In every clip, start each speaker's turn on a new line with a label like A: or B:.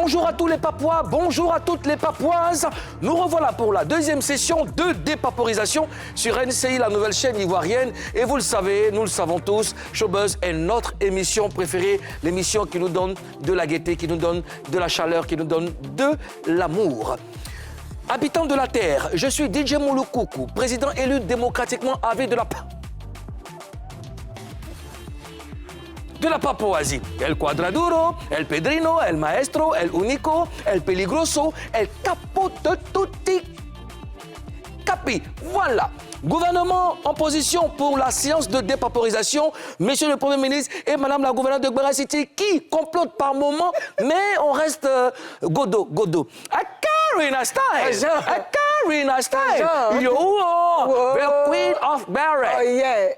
A: Bonjour à tous les Papouas, bonjour à toutes les Papouaises. Nous revoilà pour la deuxième session de dépaporisation sur NCI, la nouvelle chaîne ivoirienne. Et vous le savez, nous le savons tous, Showbuzz est notre émission préférée, l'émission qui nous donne de la gaieté, qui nous donne de la chaleur, qui nous donne de l'amour. Habitant de la Terre, je suis DJ Mouloukoukou, président élu démocratiquement avec de la Papouasie. El Quadraduro, El Pedrino, El Maestro, El Unico, El Peligroso, El Capo de Tutti Capi. Voilà. Gouvernement en position pour la séance de dépaporisation, Monsieur le Premier ministre et Madame la gouverneure de Gbera City qui complotent par moment, mais on reste Godo. A Karina style! A Karina style! Yo, the Queen of Berry!
B: Oh yeah!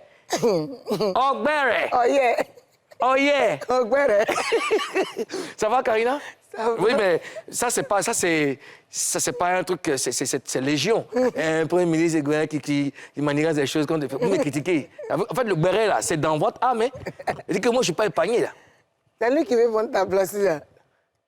A: Of Berry!
B: Oh yeah!
A: Oh yeah!
B: Oh Berry!
A: Ça va, Karina?
B: Ça va.
A: Oui, mais ça, c'est pas un truc, c'est légion. Un Premier ministre qui manigance des choses comme vous me critiquez. En fait, le béret, là, c'est dans votre âme. Hein? Il dit que moi, je ne suis pas épargné, là.
B: C'est lui qui veut prendre ta place, là.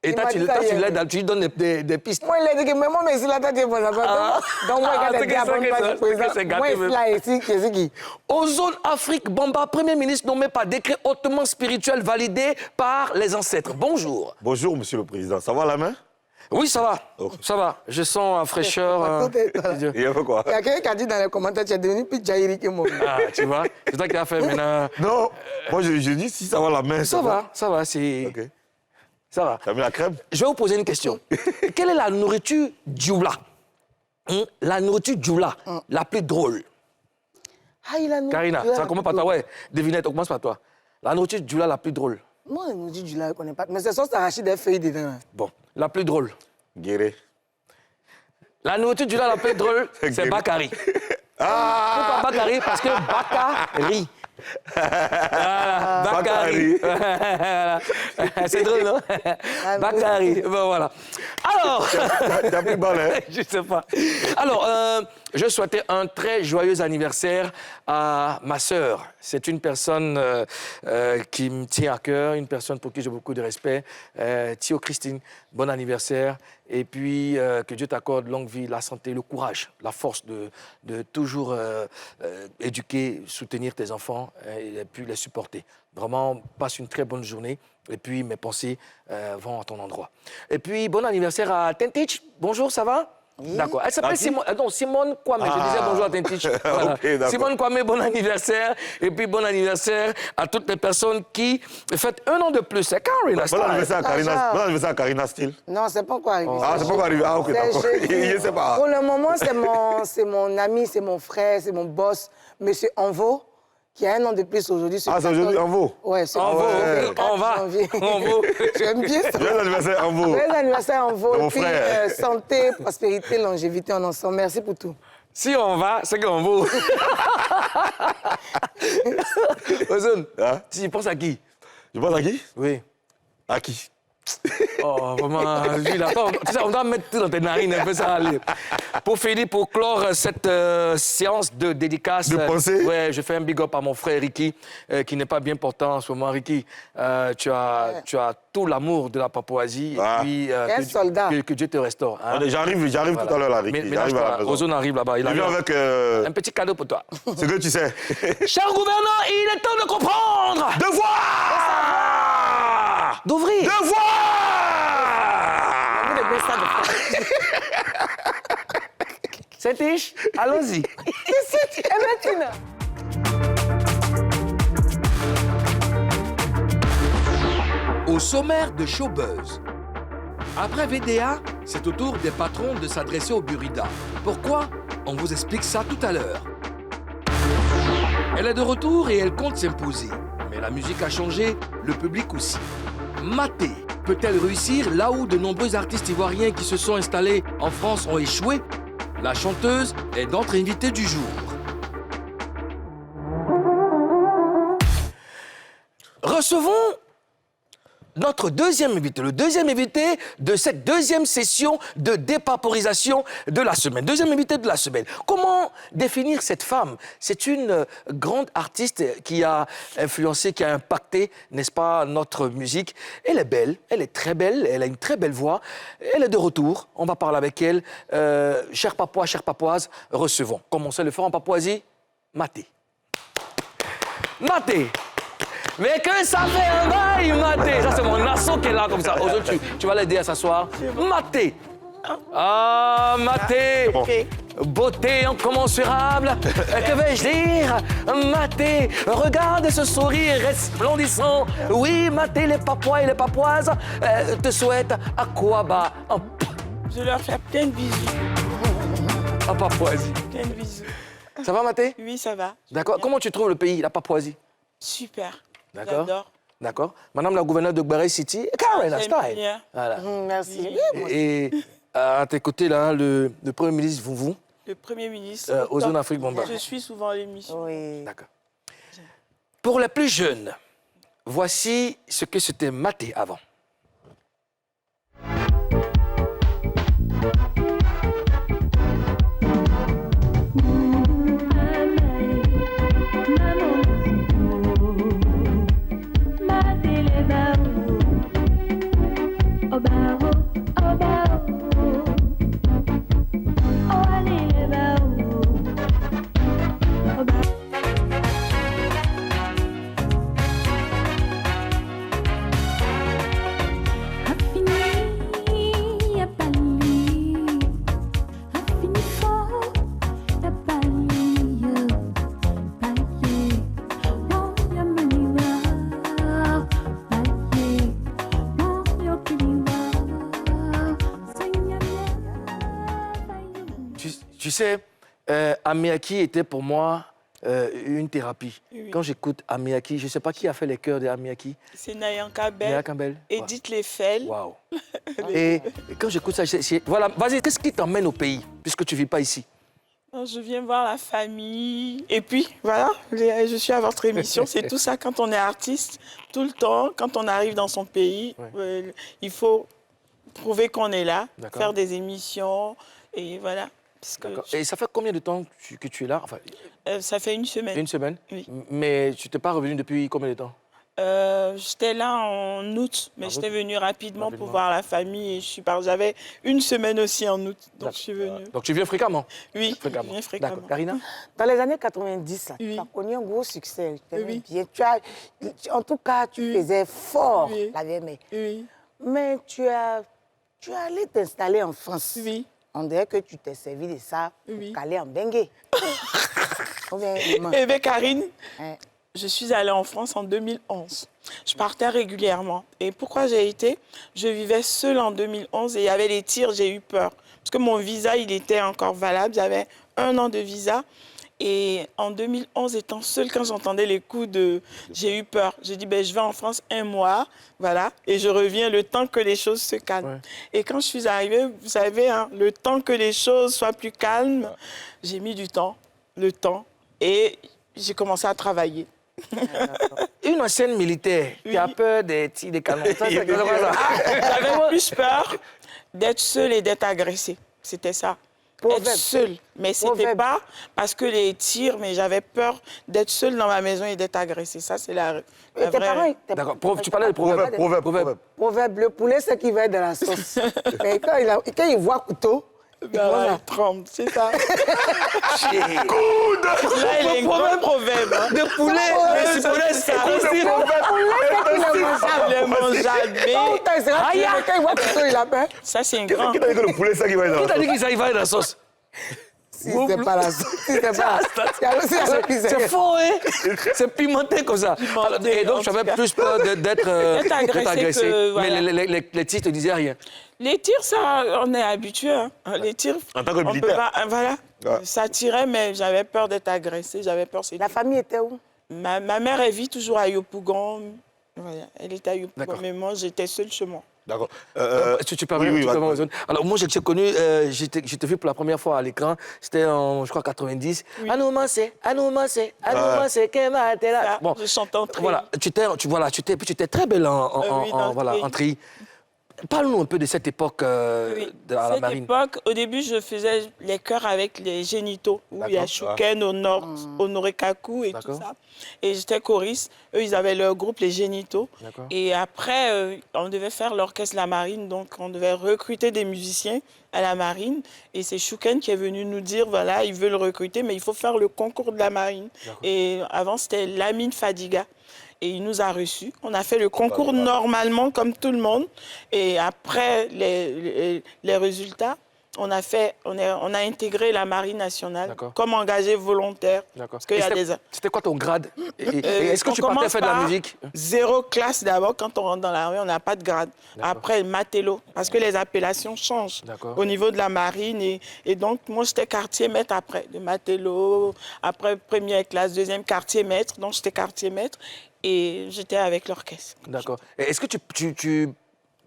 A: Et toi, tu l'aides, tu lui donnes des pistes.
B: Moi, il a dit que même moi, mais si là, toi, tu es bon, ça va. Donc, moi, quand tu es à bonne place, président, moi, il là, ici, c'est qui?
A: Ozone Afrique Bamba, Premier ministre nommé par décret hautement spirituel validé par les ancêtres. Bonjour.
C: Bonjour, Monsieur le Président. Ça va la main?
A: Oui, ça va.
C: Okay.
A: Ça va. Je sens la fraîcheur.
C: Il y a quoi?
B: Il y a quelqu'un qui a dit dans les commentaires, tu es devenu plus Jairi que moi.
A: Ah, tu vois. C'est toi qui as fait maintenant.
C: Non, moi, je dis si ça va la main.
A: Ça va, c'est...
C: Ok.
A: Ça va.
C: T'as mis la crème?
A: Je vais vous poser une question. Quelle est la nourriture djoula? La nourriture djoula, la plus drôle.
B: Ah, il a nous.
A: Karina, ça commence par toi, ouais. Devinette, on commence par toi. La nourriture djoula la plus drôle.
B: Moi, il nous dit du lait, je ne connais pas. Mais c'est sauce arachide des feuilles dedans.
A: Bon, la plus drôle.
C: Guéré.
A: La nourriture djoula la plus drôle, c'est Bakari.
C: Ah!
A: Pourquoi Bakari? Parce que Bakari. Voilà, Bakari. C'est drôle, non? Bakari. Bon, voilà. Alors.
C: T'as pris balle, hein?
A: Je sais pas. Alors, je souhaitais un très joyeux anniversaire à ma sœur. C'est une personne qui me tient à cœur, une personne pour qui j'ai beaucoup de respect. Thio Christine, bon anniversaire. Et puis, que Dieu t'accorde longue vie, la santé, le courage, la force de toujours éduquer, soutenir tes enfants et puis les supporter. Vraiment, passe une très bonne journée. Et puis, mes pensées vont à ton endroit. Et puis, bon anniversaire à Tentich. Bonjour, ça va? Oui. D'accord. Elle s'appelle Simone Kwame. Je disais bonjour à Tentich. Voilà.
C: Okay,
A: Simone Kwame, bon anniversaire. Et puis, bon anniversaire à toutes les personnes qui fêtent un an de plus. C'est Karina Style.
C: Bon anniversaire à Karina Style.
B: Non, c'est pas encore arrivé.
C: Ah, c'est pas encore arrivé. Ah, ok, d'accord. Je sais pas.
B: Pour le moment, c'est mon ami, c'est mon frère, c'est mon boss, Monsieur Envo, qui a un an de plus aujourd'hui.
C: Ah, c'est aujourd'hui Envo?
B: Ouais, c'est
A: Envo. On va. Envo.
B: J'aime bien ça.
C: Joyeux anniversaire Envo.
B: Joyeux anniversaire Envo.
C: Mon
B: Et puis,
C: frère.
B: santé, prospérité, longévité en ensemble. Merci pour tout.
A: Si on va, c'est qu'on va. Ozone,
C: Hein?
A: tu penses à qui?
C: Je pense à qui?
A: Oui.
C: À qui?
A: Oh, vraiment, Jules, attends, tu sais, on doit mettre tout dans tes narines, un peu ça aller. Pour finir, pour clore cette séance de dédicace...
C: De pensée?
A: Ouais, je fais un big up à mon frère Ricky, qui n'est pas bien portant en ce moment. Ricky, tu as tout l'amour de la Papouasie.
C: Ah.
A: Et puis,
B: Un soldat.
A: Que Dieu te restaure. Hein?
C: Allez, j'arrive
A: Voilà.
C: tout à l'heure là, Ricky.
A: Mais
C: J'arrive à la maison.
A: Ozone arrive là-bas. Il
C: Je viens
A: arrive.
C: avec
A: Un petit cadeau pour toi.
C: ce que tu sais.
A: Cher gouverneur, il est temps de comprendre!
C: Devoir!
A: D'ouvrir!
C: Devoir!
A: C'est tiche, allons-y.
B: Et maintenant?
D: Au sommaire de Showbuzz. Après VDA, c'est au tour des patrons de s'adresser au Burida. Pourquoi? On vous explique ça tout à l'heure. Elle est de retour et elle compte s'imposer. Mais la musique a changé, le public aussi. Maté peut-elle réussir là où de nombreux artistes ivoiriens qui se sont installés en France ont échoué? La chanteuse est notre invitée du jour.
A: Recevons notre deuxième invité, le deuxième invité de cette deuxième session de dépaporisation de la semaine. Deuxième invité de la semaine. Comment définir cette femme? C'est une grande artiste qui a influencé, qui a impacté, n'est-ce pas, notre musique. Elle est belle, elle est très belle, elle a une très belle voix. Elle est de retour, on va parler avec elle. Chers Papois, chères Papoises, recevons. Comme on sait le faire en Papouasie, Maté. Maté. Mais que ça fait un bail, Maté. Ça, c'est mon assaut qui est là, comme ça. Aujourd'hui, tu vas l'aider à s'asseoir. Maté. Ah, Maté.
C: Bon.
A: Beauté incommensurable. Que vais-je dire? Maté, regarde ce sourire resplendissant. Oui, Maté, les Papois et les Papoises te souhaitent Aquaba
E: Je leur fais plein de bisous.
A: en Papouasie.
E: Plein de bisous.
A: Ça va, Maté?
E: Oui, ça va.
A: D'accord. Comment tu trouves le pays, la Papouasie?
E: Super.
A: D'accord.
E: J'adore.
A: D'accord. Madame la gouverneure de Gbaré City, Karen
E: j'aime
A: Style.
E: bien.
A: Voilà.
B: Merci.
A: Et à tes côtés, là, le Premier ministre Vouvou,
E: Le Premier ministre.
A: aux
E: top.
A: zones Afrique Bomba.
E: Je suis souvent à l'émission.
B: Oui.
A: D'accord. Pour les plus jeunes, voici ce que c'était Maté avant. Tu sais, Amiaki était pour moi une thérapie.
E: Oui.
A: Quand j'écoute Amiaki, je ne sais pas qui a fait les chœurs de Amiaki.
E: C'est Nayanka
A: Néa
E: Bell.
A: Campbell.
E: Edith Leffel.
A: Waouh. Et quand j'écoute ça, voilà, vas-y, qu'est-ce qui t'emmène au pays, puisque tu ne vis pas ici?
E: Je viens voir la famille. Et puis, voilà, je suis à votre émission. C'est tout ça quand on est artiste. Tout le temps, quand on arrive dans son pays, il faut prouver qu'on est là,
A: D'accord.
E: faire des émissions. Et voilà. Parce que
A: Et ça fait combien de temps que tu es là? Enfin,
E: ça fait une semaine.
A: une semaine?
E: Oui.
A: Mais tu n'es pas revenu depuis combien de temps?
E: J'étais là en août, mais
A: En
E: j'étais
A: août?
E: venue rapidement
A: Rapidement.
E: pour voir la famille. Et je suis partie. J'avais une semaine aussi en août, donc je suis venue.
A: Donc tu viens fréquemment?
E: Oui, je
A: Fréquemment.
E: viens fréquemment.
A: D'accord. Karina?
B: Dans les années 90, là,
E: Oui.
B: tu as connu un gros succès. Je t'aimais
E: Oui.
B: bien. En tout cas, tu
E: Oui.
B: faisais fort
E: Oui.
B: la VMA.
E: Oui,
B: Mais tu es allé t'installer en France.
E: oui.
B: On dirait que tu t'es servi de ça pour
E: Oui.
B: caler en bengue. Ou bien, comment?
E: Eh bien, Karine,
B: Hein.
E: je suis allée en France en 2011. Je partais régulièrement. Et pourquoi j'ai été? Je vivais seule en 2011 et il y avait les tirs, j'ai eu peur. Parce que mon visa, il était encore valable. J'avais 1 an de visa. Et en 2011, étant seule, quand j'entendais les coups de... J'ai eu peur. J'ai dit, ben, je vais en France 1 mois, voilà, et je reviens le temps que les choses se calment.
A: Ouais.
E: Et quand je suis arrivée, vous savez, hein, le temps que les choses soient plus calmes, j'ai mis du temps, le temps, et j'ai commencé à travailler.
A: Une ancienne militaire qui a peur des tirs de canon. Ça, c'est quoi ça?
E: J'avais plus peur d'être seule et d'être agressée. C'était ça.
B: Proverbe.
E: Être seule. Mais c'était
B: Proverbe.
E: pas parce que les tirs, mais j'avais peur d'être seule dans ma maison et d'être agressée. Ça, c'est la
B: Et tes
E: vraie...
B: parents,
A: D'accord. Tu parlais de proverbe.
C: Proverbe.
B: Proverbe, le poulet, c'est qui va être dans la sauce. Mais quand il voit couteau, il
E: Ben,
B: commence
E: ouais,
B: à...
E: tremble, c'est ça.
A: Coude!
E: Là, il est un grand proverbe. Hein.
A: De poulet! Mais c'est poulet,
E: ça.
A: c'est
E: Il est mangeable. Mais
B: Quand il sera tué, quand il voit couteau, il a peur.
E: ça, c'est un grand...
C: Qui t'a dit que le poulet, ça qui va être
A: Qui
C: dans
A: t'a
C: la
A: dit qu'il ça, il va dans la sauce?
B: Si c'est pas la sauce, si c'est pas la sauce.
A: C'est faux, hein? C'est pimenté comme ça. Alors, et donc,
E: en
A: tu avais
E: tout cas.
A: plus peur d'être
E: agressé que, voilà.
A: Mais les tirs te disaient rien.
E: Les tirs, ça, on est habitué. Hein. Les tirs,
C: En tant que
E: on peut
C: militaire.
E: pas- voilà.
C: Ouais.
E: Ça tirait, mais j'avais peur d'être agressée. J'avais peur.
B: La famille était où?
E: Ma mère, elle vit toujours à Yopougon. Voilà, elle était à Yopougon,
A: D'accord.
E: mais moi, j'étais seule chez moi.
C: D'accord.
A: Si tu permets,
C: oui,
A: tu permets,
C: vas-y.
A: Ozone. Alors, moi, j'ai connu, je t'ai vu pour la première fois à l'écran, c'était en, je crois, 90.
E: Oui.
A: Anoumase, Kematela.
E: Ça, je chante en tri.
A: Voilà, tu étais très belle
E: Oui, dans le
A: voilà,
E: tri.
A: en tri. Parle-nous un peu de cette époque
E: Oui.
A: de la
E: Cette
A: marine.
E: époque, au début, je faisais les chœurs avec les génitaux, où il y a
A: D'accord.
E: Shuken, Honoré Kaku et tout
A: D'accord.
E: ça. Et j'étais choriste. Eux, ils avaient leur groupe, les génitaux.
A: D'accord.
E: Et après, on devait faire l'orchestre La Marine, donc on devait recruter des musiciens à La Marine. Et c'est Shuken qui est venu nous dire, voilà, ils veulent recruter, mais il faut faire le concours de La Marine. Et avant, c'était Lamine Fadiga. Et il nous a reçus. On a fait le concours normalement, comme tout le monde. Et après les résultats, on a intégré la Marine nationale
A: D'accord.
E: comme engagé volontaire.
A: D'accord.
E: Parce qu'il y a des...
A: C'était quoi ton grade? Et est-ce que
E: On
A: tu partais
E: commence
A: faire de la
E: par
A: musique?
E: 0 classe d'abord. Quand on rentre dans la rue, on n'a pas de grade. Après, Matelot, parce que les appellations changent
A: D'accord.
E: au niveau de la marine. Et donc, moi, j'étais quartier maître après. De Matelot, après première classe, deuxième quartier maître. Donc, j'étais quartier maître et j'étais avec l'orchestre.
A: D'accord. Et est-ce que tu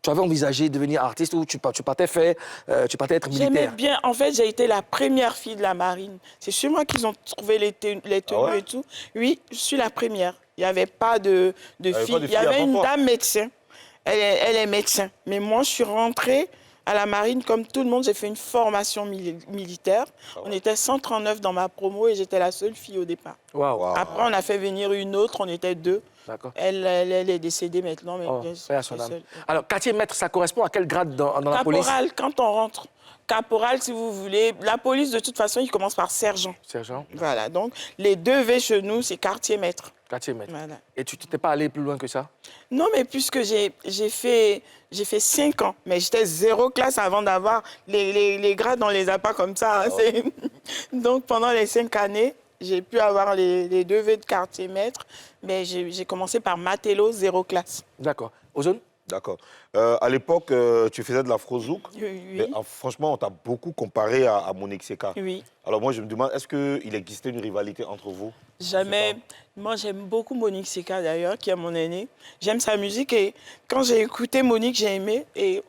A: avais envisagé de devenir artiste ou tu partais être
E: J'aimais
A: militaire?
E: bien. En fait, j'ai été la première fille de la marine. C'est chez moi qu'ils ont trouvé les tenues
C: ouais?
E: et tout. Oui, je suis la première. Il n'y avait pas de
C: avait pas
E: fille.
C: de
E: Il y
C: fille
E: avait
C: avant
E: une
C: toi?
E: dame médecin. Elle est médecin. Mais moi, je suis rentrée à la marine comme tout le monde. J'ai fait une formation militaire. On était 139 dans ma promo et j'étais la seule fille au départ.
A: Waouh.
E: Après, on a fait venir une autre. On était 2.
A: D'accord.
E: Elle est décédée maintenant. Mais
A: Oh,
E: je
A: paix à
E: suis
A: son âme.
E: seule.
A: Alors, quartier maître, ça correspond à quel grade dans la police?
E: Caporal, quand on rentre. Caporal, si vous voulez. La police, de toute façon, il commence par sergent.
A: Sergent,
E: Voilà, donc les 2 V chez nous, c'est quartier maître.
A: quartier maître.
E: Voilà.
A: Et tu t'étais pas allé plus loin que ça?
E: Non, mais puisque j'ai fait 5 ans, mais j'étais 0 classe avant d'avoir les grades, on les a pas comme ça. Hein, donc pendant les 5 années, j'ai pu avoir les 2 V de quartier maître, mais j'ai commencé par Matelot, 0 classe.
A: D'accord. Ozone?
C: D'accord. À l'époque, tu faisais de l'afro-zouk.
E: Oui.
C: Mais, franchement, on t'a beaucoup comparé à Monique Seka.
E: Oui.
C: Alors moi, je me demande, est-ce qu'il existait une rivalité entre vous?
E: Jamais. Moi, j'aime beaucoup Monique Seka, d'ailleurs, qui est mon aînée. J'aime sa musique et quand j'ai écouté Monique, j'ai aimé. Et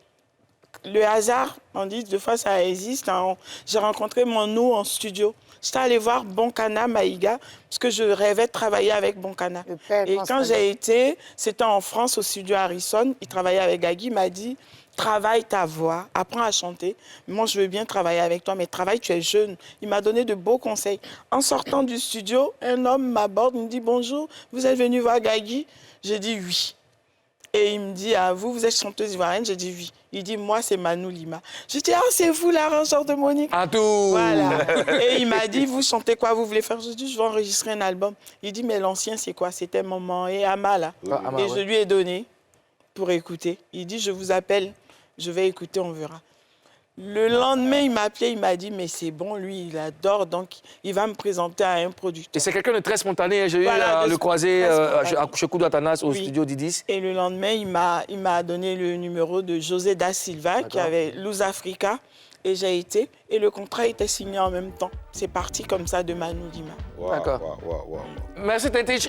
E: le hasard, on dit, des fois, ça existe. Hein. J'ai rencontré Mano en studio. J'étais allée voir Bonkana Maïga parce que je rêvais de travailler avec Bonkana.
B: Le père
E: Et quand
B: principal.
E: j'ai été, c'était en France, au studio Harrison. Il travaillait avec Gagui. Il m'a dit, travaille ta voix, apprends à chanter. Moi, je veux bien travailler avec toi, mais travaille, tu es jeune. Il m'a donné de beaux conseils. En sortant du studio, un homme m'aborde, il me dit, bonjour, vous êtes venu voir Gagui? J'ai dit oui. Et il me dit, ah, vous êtes chanteuse ivoirienne? J'ai dit oui. Il dit, moi, c'est Manou Lima. J'ai dit, ah, c'est vous l'arrangeur de Monique?
A: À tout.
E: Voilà. Et il m'a dit, vous chantez quoi, vous voulez faire? J'ai dit, je vais enregistrer un album. Il dit, mais l'ancien, c'est quoi? C'était Maman et Ama, là.
A: Ah, Ama,
E: Et
A: ouais.
E: je lui ai donné pour écouter. Il dit, je vous appelle, je vais écouter, on verra. Le lendemain, il m'a appelé, il m'a dit, mais c'est bon, lui, il adore, donc il va me présenter à un
A: Et
E: producteur.
A: c'est quelqu'un de très spontané. J'ai eu
E: Voilà,
A: à
E: de
A: le croiser
E: très spontané.
A: chez Koudou Atanas au
E: Oui.
A: studio d'Idis.
E: Et le lendemain, il m'a donné le numéro de José Da Silva, qui
A: D'accord.
E: avait Luz Africa, et j'ai été, et le contrat était signé en même temps. C'est parti comme ça de Manou Lima.
C: Waouh,
A: D'accord.
C: waouh, waouh.
A: Merci, Tété.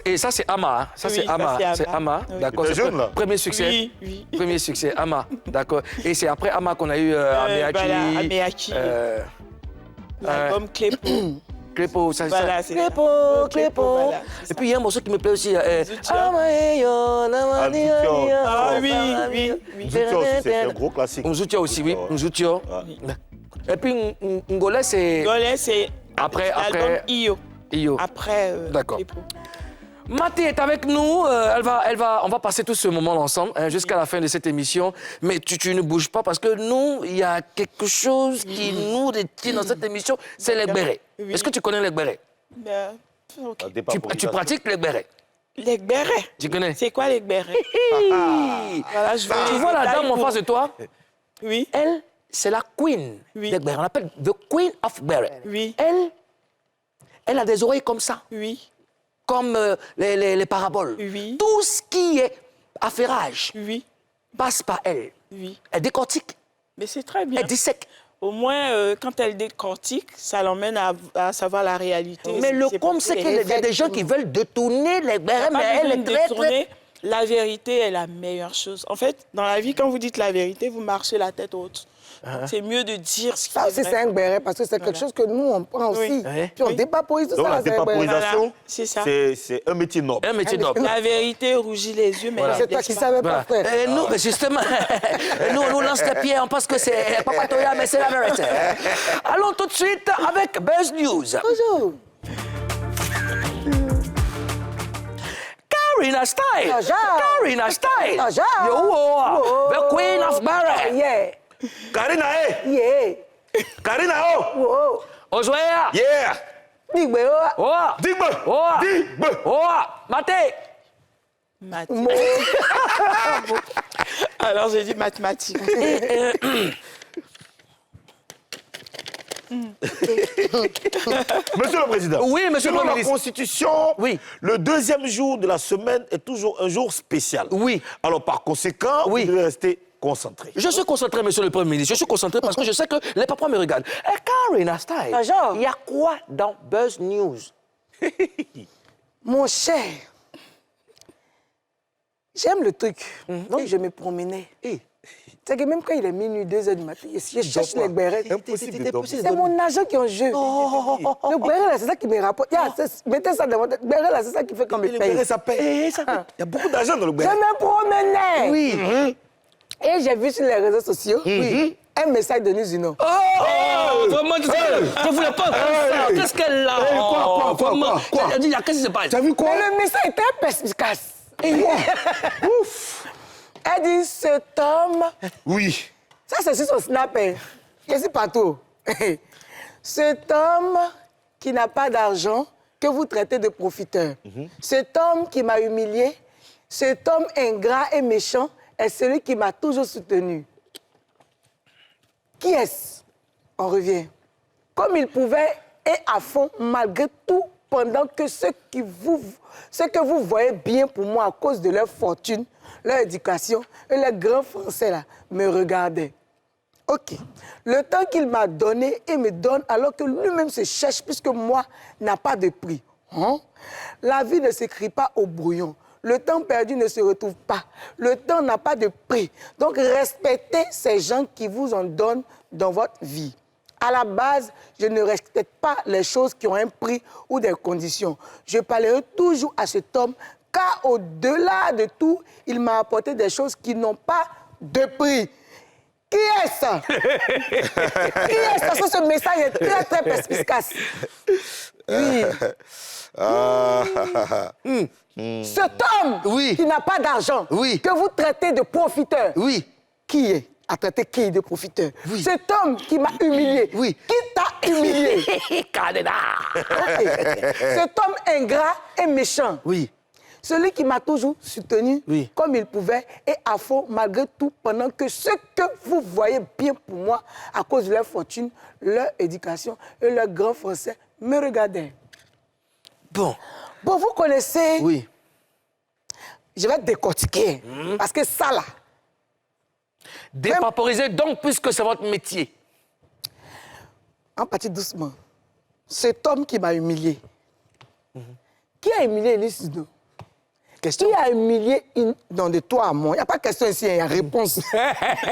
A: Et ça, c'est Ama. Hein. Ça,
E: Oui,
A: c'est
E: ça,
A: Ama.
E: c'est Ama.
A: C'est Ama.
E: Oui.
A: D'accord.
C: Il
A: C'est
C: était jeune, là.
A: Premier succès.
E: Oui, oui.
A: Premier succès, Ama. D'accord. Et c'est après Ama qu'on a eu Ameachi.
E: Voilà, Ameachi, l'album Clépo.
A: Clépo, ça,
E: Voilà,
A: ça.
E: c'est
A: Clépo,
E: ça.
A: Clépo.
E: Voilà, c'est
A: Et puis il y a un morceau qui me plaît aussi.
E: Zoutia. Ah oui, oui, oui.
C: Zoutia aussi, c'est un gros classique.
A: Mzoutia aussi, oui.
C: Ouais.
A: Mzoutia.
C: Ouais.
A: Et puis Ngolais, c'est
E: Golais, c'est
A: Après-
E: l'album Io.
A: Io.
E: Après
A: D'accord.
E: Clépo.
A: Mathé est avec nous. On va passer tout ce moment ensemble jusqu'à la fin de cette émission. Mais tu ne bouges pas parce que nous, il y a quelque chose qui nous retient dans cette émission, c'est les bérets.
E: Oui.
A: Est-ce que tu connais les bérets?
E: Ben, ok.
C: La
A: Tu
C: dépaporisation.
A: pratiques les bérets?
E: Les bérets.
A: Tu connais?
E: C'est quoi les bérets? Voilà, je veux
A: Tu
E: les
A: vois la
E: détails
A: dame en
E: pour-
A: face de toi?
E: Oui,
A: Elle, c'est la queen
E: Oui.
A: des bérets. On l'appelle the queen of beret.
E: oui,
A: Elle a des oreilles comme ça,
E: oui,
A: comme les paraboles.
E: Oui.
A: Tout ce qui est affairage
E: oui,
A: passe par elle.
E: oui.
A: Elle décortique,
E: Mais c'est très bien.
A: elle dissèque.
E: Au moins, quand elle décortique, ça l'emmène à savoir la réalité.
A: Mais le
E: C'est
A: com,
E: pour
A: c'est
E: les
A: qu'il y a des gens qui veulent détourner les bérets,
E: Pas
A: mais elle
E: besoin
A: est
E: de
A: très,
E: détourner. La vérité est la meilleure chose. En fait, dans la vie, quand vous dites la vérité, vous marchez la tête haute. C'est mieux de dire ce qui
B: Ça
E: est
B: aussi,
E: vrai.
B: c'est un béret parce que c'est quelque chose que nous, on prend aussi.
A: Oui.
B: Puis on
E: Oui.
B: dépaporise tout
C: Donc
B: ça.
C: la
B: là, c'est un béret.
C: dépaporisation,
E: Voilà, c'est ça.
C: c'est un métier noble.
A: Un métier noble.
E: La vérité rougit les yeux, mais
B: C'est toi qui savais pas
A: Voilà.
B: faire.
A: Et nous, justement, nous, on nous lance des pieds, on pense que c'est Papa Toya, mais c'est la vérité. Allons tout de suite avec Buzz News.
B: Bonjour.
A: Karina Style.
B: Bonjour.
A: Karina Style.
B: Bonjour.
A: Yo, the Queen of Barre.
B: Yeah.
C: Karina,
B: Yeah.
C: Karina, oh!
B: Oh.
A: Ozoya.
C: Yeah!
B: Big boy. Oh.
A: Oh.
C: Dis-moi!
A: Oh.
C: Dis-moi!
A: Oh. Maté.
E: Alors, j'ai dit mathématiques.
C: Monsieur le Président,
A: Oui, monsieur le
C: selon
A: Premier
C: la
A: ministre.
C: Constitution,
A: Oui.
C: le deuxième jour de la semaine est toujours un jour spécial.
A: Oui.
C: Alors, par conséquent,
A: Oui.
C: vous devez rester concentré.
A: Je suis concentré, monsieur le Premier ministre. Je suis concentré parce que je sais que les papas me regardent. Et Karina Style,
B: Bonjour.
A: il y a quoi dans Buzz News?
B: Mon cher, j'aime le truc. Donc, je me promenais. C'est que même quand il est minuit, 2 heures du matin, je cherche les bérets.
C: Impossible de dormir.
B: C'est mon argent qui est en jeu. Le béret, là, c'est ça qui me rapporte. Mettez ça dans votre tête. Le béret, là, c'est ça qui fait qu'on me
C: Et le
B: paye.
C: béret, ça paye. Il y a beaucoup d'argent dans le
B: Je
C: béret.
B: me promenais.
A: Oui.
B: Et j'ai vu sur les réseaux sociaux un message de Nizino.
A: Oh, vraiment, je voulais pas faire ça. Qu'est-ce qu'elle a?
C: quoi,
A: Vraiment.
C: quoi?
A: Elle dit, qu'est-ce qui se passe?
C: Tu as vu quoi?
B: Mais le message était perspicace.
C: Ouf!
B: Elle dit, cet homme...
C: Oui.
B: Ça, c'est sur son snap. Hein. Je suis partout. Cet homme qui n'a pas d'argent, que vous traitez de profiteur. Cet homme qui m'a humilié, cet homme ingrat et méchant est celui qui m'a toujours soutenu. Qui est-ce? On revient. Comme il pouvait et à fond, malgré tout, pendant que ce que vous voyez bien pour moi à cause de leur fortune, leur éducation et leur grand français là, me regardaient. OK. Le temps qu'il m'a donné et me donne alors que lui-même se cherche puisque moi n'a pas de prix. Hein? La vie ne s'écrit pas au brouillon. Le temps perdu ne se retrouve pas. Le temps n'a pas de prix. Donc respectez ces gens qui vous en donnent dans votre vie. À la base, je ne respecte pas les choses qui ont un prix ou des conditions. Je parlerai toujours à cet homme car au-delà de tout, il m'a apporté des choses qui n'ont pas de prix. Qui est ça? Qui est ça? Parce que ce message est très, très perspicace. Oui. Cet homme qui n'a pas d'argent, que vous traitez de profiteur, qui est à traiter qui de profiteur? Cet homme qui m'a humilié, qui t'a humilié? Cet homme ingrat et méchant. Celui qui m'a toujours soutenu comme il pouvait et à fond malgré tout pendant que ce que vous voyez bien pour moi à cause de leur fortune, leur éducation et leur grand français me regardaient. Bon, vous connaissez...
A: Oui.
B: Je vais décortiquer parce que ça là...
A: Dépaporiser donc puisque c'est votre métier.
B: En partie doucement. Cet homme qui m'a humilié. Qui a humilié Elis Zino? Qui a humilié... Non, de toi à moi. Il n'y a pas de question ici, il y a réponse.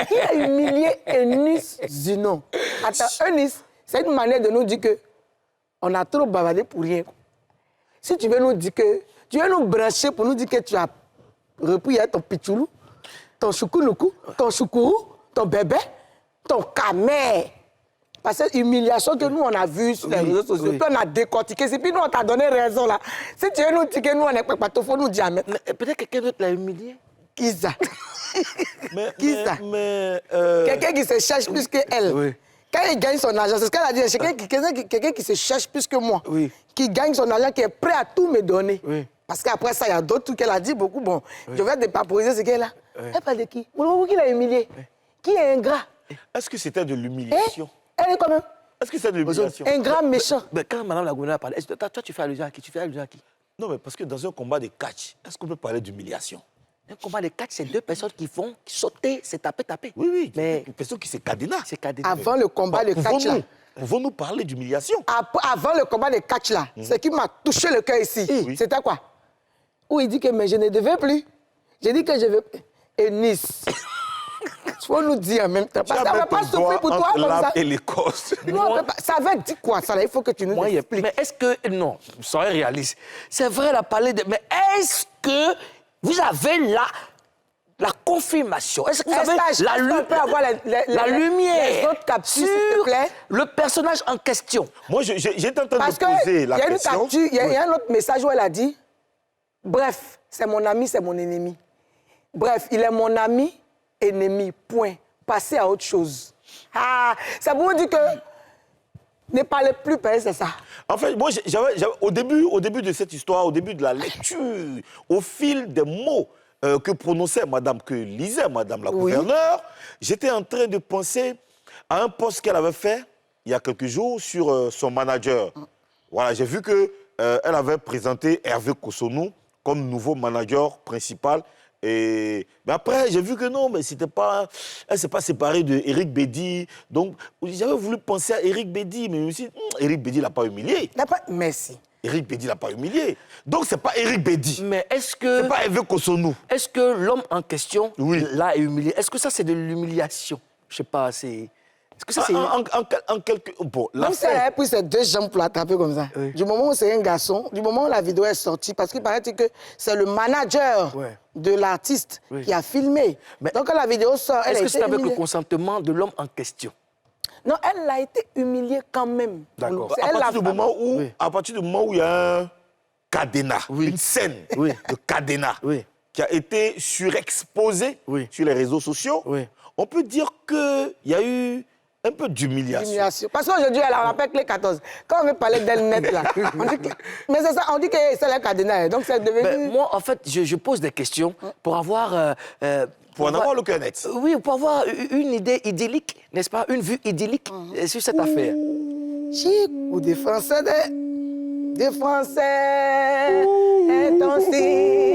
B: Qui a humilié Enis Zino? Attends, Enis, c'est une manière de nous dire que on a trop bavardé pour rien. Si tu veux nous dire que... Tu veux nous brancher pour nous dire que tu as repris ton pichoulou, ton choukouloukou, ton choukourou, ton bébé, ton camé. Parce que l'humiliation que nous, on a vue sur les réseaux sociaux, puis on a décortiqué, et puis nous, on t'a donné raison, là. Si tu veux nous dire que nous, on est pas il faut nous dire.
A: Peut-être quelqu'un d'autre l'a humilié.
B: Qui ça? Qui ça?
C: Mais
B: Quelqu'un qui se cherche plus qu'elle. Quand il gagne son argent, c'est ce qu'elle a dit, c'est quelqu'un qui se cherche plus que moi, qui gagne son argent, qui est prêt à tout me donner. Parce qu'après ça, il y a d'autres trucs qu'elle a dit beaucoup. Bon, je vais dépaporiser ce qu'elle a. Elle parle de qui? Qui l'a humilié? Qui est ingrat?
C: est-ce que c'était de l'humiliation?
B: Elle est quand même
C: Est-ce que c'est de l'humiliation?
B: ingrat, méchant.
A: Mais quand Mme la gouverneur parle, toi, tu fais allusion à qui? Tu fais allusion à qui?
C: Non, mais parce que dans un combat de catch, est-ce qu'on peut parler d'humiliation?
A: Un combat de catch, c'est deux personnes qui vont sauter, c'est taper.
C: Oui,
A: Mais
C: une personne qui s'est cadenas.
A: c'est cadenas.
B: Avant le combat de catch, là.
C: Pouvons-nous parler d'humiliation?
B: Avant le combat de catch, là, ce qui m'a touché le cœur ici, c'était quoi? Où il dit que mais je ne devais plus. J'ai dit que je veux... Et Nice. Il faut nous dire en même temps. Parce qu'on ne va pas souffrir pour toi comme ça.
C: Et l'Écosse.
B: Non, ça veut dire quoi, ça là? Il faut que tu nous expliques.
A: Mais est-ce que... Non, soyez réaliste. C'est vrai, la parler de... Mais est-ce que vous avez la confirmation? Est-ce que vous avez
B: on peut avoir
A: la lumière
B: les autres captures,
A: sur
B: s'il te plaît?
A: le personnage en question?
C: Moi, j'étais en train
B: Parce
C: de poser la
B: qu'il y a une
C: question.
B: capture, il y a un autre message où elle a dit, bref, c'est mon ami, c'est mon ennemi. Bref, il est mon ami, ennemi, point. Passez à autre chose. Ah, ça vous dit que ne parlez plus, c'est ça.
C: En fait, moi, au début de cette histoire, au début de la lecture, au fil des mots que prononçait Madame, que lisait Madame la gouverneure, j'étais en train de penser à un post qu'elle avait fait il y a quelques jours sur son manager. Voilà, j'ai vu qu'elle avait présenté Hervé Kosonou comme nouveau manager principal. Mais après, j'ai vu que non, mais elle ne s'est pas séparée d'Éric Bédi. Donc, j'avais voulu penser à Éric Bédi, mais aussi, Éric Bédi ne l'a pas humilié.
B: Merci.
C: Éric Bédi ne l'a pas humilié. Donc, ce n'est pas Éric Bédi.
A: Mais est-ce que...
C: C'est pas Hervé Kosonou.
A: Est-ce que l'homme en question,
C: Oui.
A: l'a humilié? Est-ce que ça, c'est de l'humiliation? Je sais pas, c'est... Est-ce que ça, c'est...
C: En quelque... Bon,
B: Même si elle avait pris ses deux jambes pour l'attraper comme ça.
A: Oui.
B: Du moment où c'est un garçon, du moment où la vidéo est sortie, parce qu'il paraît que c'est le manager de l'artiste qui a filmé.
A: Mais
B: donc quand la vidéo sort, elle a
A: Est-ce que
B: été
A: c'est avec le
B: humiliée.
A: consentement de l'homme en question?
B: Non, elle a été humiliée quand même.
A: D'accord.
B: Elle
C: à partir du moment où il y a un cadenas,
A: Oui.
C: une scène
A: Oui.
C: de cadenas
A: Oui.
C: qui a été surexposée
A: Oui.
C: sur les réseaux sociaux,
A: Oui.
C: on peut dire qu'il y a eu un peu d'humiliation.
B: Humiliation. Parce qu'aujourd'hui, elle en rappelle que les 14. Quand on veut parler d'elle net, là, on dit que... Mais c'est ça, on dit que c'est la cadenas. Donc c'est devenu...
A: Ben, moi, en fait, je pose des questions pour avoir...
C: Pour en avoir le cœur net.
A: Oui, pour avoir une idée idyllique, n'est-ce pas? Une vue idyllique sur cette affaire.
B: Chic ou des Français, des Français, intensifs.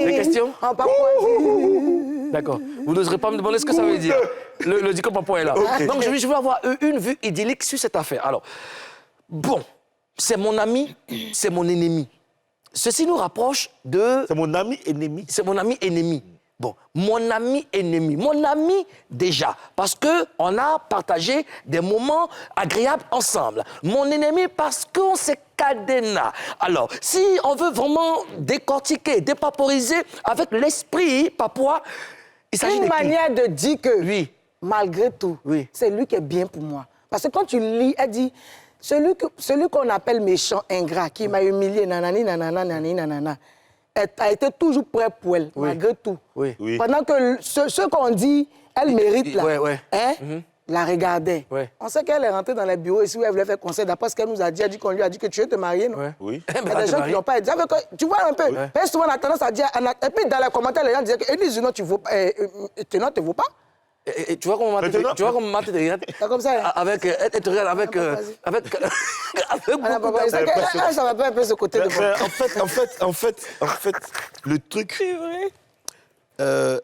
A: Des questions?
B: En Papouasie.
A: D'accord. Vous n'oserez pas me demander ce que ça veut dire. Le dico papa est là. Donc, je veux avoir une vue idyllique sur cette affaire. Alors, bon, c'est mon ami, c'est mon ennemi. Ceci nous rapproche de...
C: C'est mon ami ennemi.
A: C'est mon ami ennemi. Bon, mon ami ennemi. Mon ami déjà, parce qu'on a partagé des moments agréables ensemble. Mon ennemi parce qu'on s'est cadenas. Alors, si on veut vraiment décortiquer, dépaporiser avec l'esprit papouas, il s'agit
B: Une
A: de qui?
B: manière de dire que,
A: Oui.
B: malgré tout,
A: Oui.
B: c'est lui qui est bien pour moi. Parce que quand tu lis, elle dit, celui qu'on appelle méchant, ingrat, qui m'a humilié, nanani, nanana, nanani, nanana, elle a été toujours prêt pour elle, malgré tout.
A: Oui.
C: Oui.
B: Pendant que ce qu'on dit, elle mérite, là, hein, la regardait.
A: Ouais.
B: On sait qu'elle est rentrée dans les bureaux ici où elle voulait faire conseil. D'après ce qu'elle nous a dit, elle dit qu'on lui a dit que tu veux te marier, non?
A: Ouais.
C: Oui.
B: Il y a des gens qui n'ont pas dit. Tu vois un peu. Mais souvent, on a tendance à dire. Et puis, dans les commentaires, les gens disaient que Élise, non, tu ne vaux pas. Ténor, tu ne vaux pas.
A: Et tu vois comment maman te regarde?
B: C'est comme ça. Hein?
A: Avec, elle te regarde avec,
B: vas-y.
A: avec
B: Ah,
A: beaucoup
B: papa, ça va pas un peu ce côté de moi.
C: En fait, le truc...
E: C'est vrai.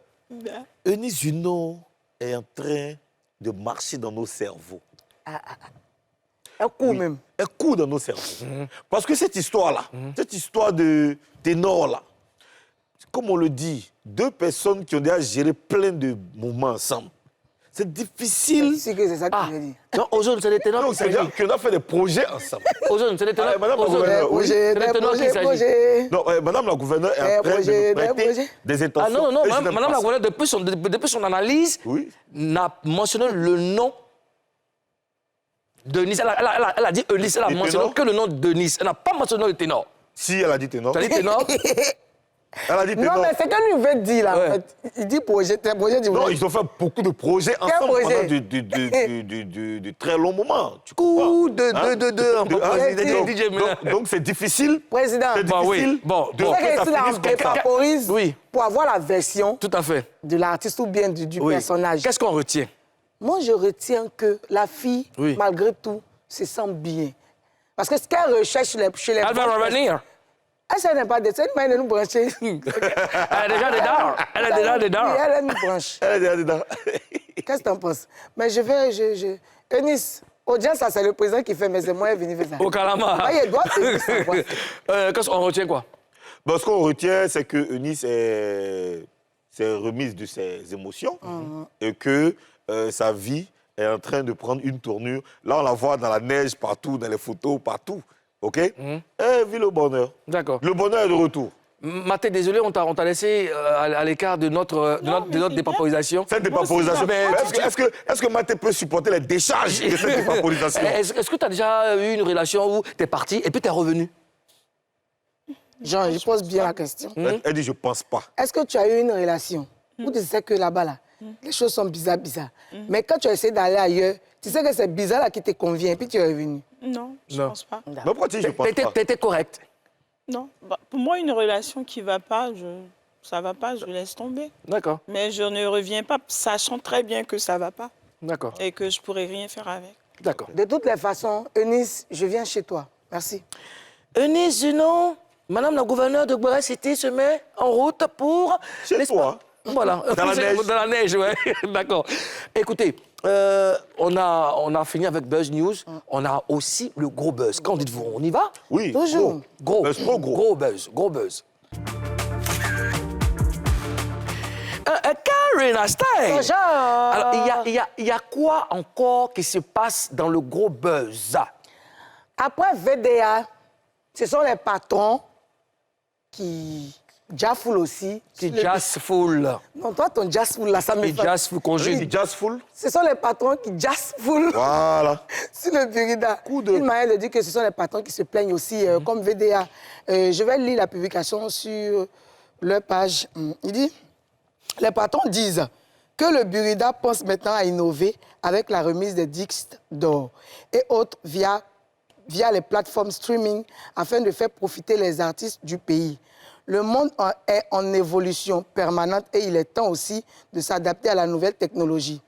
C: Eunice Junot est en train de marcher dans nos cerveaux.
B: Un coup même.
C: Elle court dans nos cerveaux. Parce que cette histoire-là, cette histoire de ténor-là, comme on le dit, deux personnes qui ont déjà géré plein de moments ensemble, c'est difficile.
B: Si que c'est ça que
A: Ah,
B: tu veux dire.
A: non, Ozone, c'est les ténors
C: Donc,
A: qui
C: c'est-à-dire
A: s'agit.
C: qu'on a fait des projets ensemble.
A: Ozone, c'est les ténors.
C: Madame la
A: Ozone,
C: gouverneure, oui.
A: c'est les ténors qui s'agit.
B: Projet.
C: Non, Madame la gouverneure est en train
B: projet,
C: de nous prêter
B: projet.
C: des intentions.
A: Ah non, non,
C: Et je
A: madame
C: n'aime
A: la
C: pas ça.
A: gouverneure, depuis son analyse,
C: Oui.
A: n'a mentionné le nom de Nice. Elle a dit Eunice, elle a
C: Et
A: mentionné
C: ténor?
A: que le nom de Nice. Elle n'a pas mentionné le ténor.
C: Si elle a dit ténor.
A: Tu as dit ténor?
C: Elle a dit ténor.
B: Non, mais c'est qu'elle lui veut dire, là.
A: Ouais.
B: En fait. Il dit projet, tes projets du
C: Non,
B: projet.
C: ils ont fait beaucoup de projets ensemble
B: projet?
C: pendant de très longs moments. Tu comprends?
A: Ou de
C: Donc c'est difficile.
B: Président.
C: C'est
A: Bah oui.
C: difficile.
A: Bon,
C: de
A: bon.
B: C'est
C: que ça
B: que tu
C: finisse comme ça.
B: temporise
A: Oui.
B: pour avoir la version
A: Tout à fait.
B: de l'artiste ou bien du
A: Oui.
B: personnage.
A: Qu'est-ce qu'on retient?
B: Moi, je retiens que la fille,
A: Oui.
B: malgré tout, se sent bien. Parce que ce qu'elle recherche chez les
A: Elle va revenir.
B: Elle n'est pas de ça, elle nous brancher.
A: Elle est déjà dedans. Elle est déjà
B: Oui,
A: dedans.
B: elle nous branche.
C: Elle est déjà dedans.
B: Qu'est-ce que tu en penses? Mais je vais... Eunice, audience, ça, c'est le président qui fait, mais c'est moi qui venir faire ça.
A: Au Kalama.
B: Ah, il doit savoir.
A: Qu'est-ce qu'on retient quoi?
C: Bon, ce qu'on retient, c'est que Eunice est s'est remise de ses émotions et que sa vie est en train de prendre une tournure. Là, on la voit dans la neige partout, dans les photos, partout. OK? Elle vit le bonheur.
A: D'accord.
C: Le bonheur est de retour.
A: Mathé, désolé, on t'a laissé à l'écart de notre dépaporisation.
C: Cette dépaporisation. Est-ce que Mathé peut supporter les décharges de cette dépaporisation?
A: Est-ce que tu as déjà eu une relation où tu es parti et puis tu es revenu?
B: Jean, je pose bien la question.
C: Elle dit, je pense pas.
B: Est-ce que tu as eu une relation où tu sais que là-bas, là, les choses sont bizarres. Mais quand tu as essayé d'aller ailleurs, tu sais que c'est bizarre là qui te convient et puis tu es revenu?
E: Non, je pense pas.
C: Mais pourquoi tu dis, je pense pas?
A: T'étais correct.
E: Non, pour moi, une relation qui va pas, ça va pas, je laisse tomber.
A: D'accord.
E: Mais je ne reviens pas, sachant très bien que ça va pas
A: D'accord.
E: et que je pourrais rien faire avec.
A: D'accord.
B: De toutes les façons, Eunice, je viens chez toi. Merci.
A: Eunice Junon, Madame la gouverneure de Bouré City se met en route pour...
C: Chez toi.
A: Voilà.
C: Dans la neige.
A: Dans la neige, ouais. D'accord. Écoutez, on a fini avec Buzz News. On a aussi le gros buzz. Qu'en dites-vous? On y va?
C: Oui.
B: Toujours.
A: Gros.
C: Buzz trop gros.
A: Gros buzz. Gros buzz. Karina Stein.
B: Bonjour.
A: Alors, il y a quoi encore qui se passe dans le gros buzz?
B: Après VDA, ce sont les patrons qui jaffouent aussi.
A: Qui jazzful.
B: Non, toi, ton jazzful, là, ça me
A: Qui
B: fait...
A: jazzful, congé.
C: Dit jazzful.
B: Ce sont les patrons qui jazzful
C: Voilà.
B: sur le Burida.
C: de-
B: Une manière de dire que ce sont les patrons qui se plaignent aussi, comme VDA. Je vais lire la publication sur leur page. Il dit, les patrons disent que le Burida pense maintenant à innover avec la remise des disques d'or et autres via les plateformes streaming afin de faire profiter les artistes du pays. Le monde est en évolution permanente et il est temps aussi de s'adapter à la nouvelle technologie.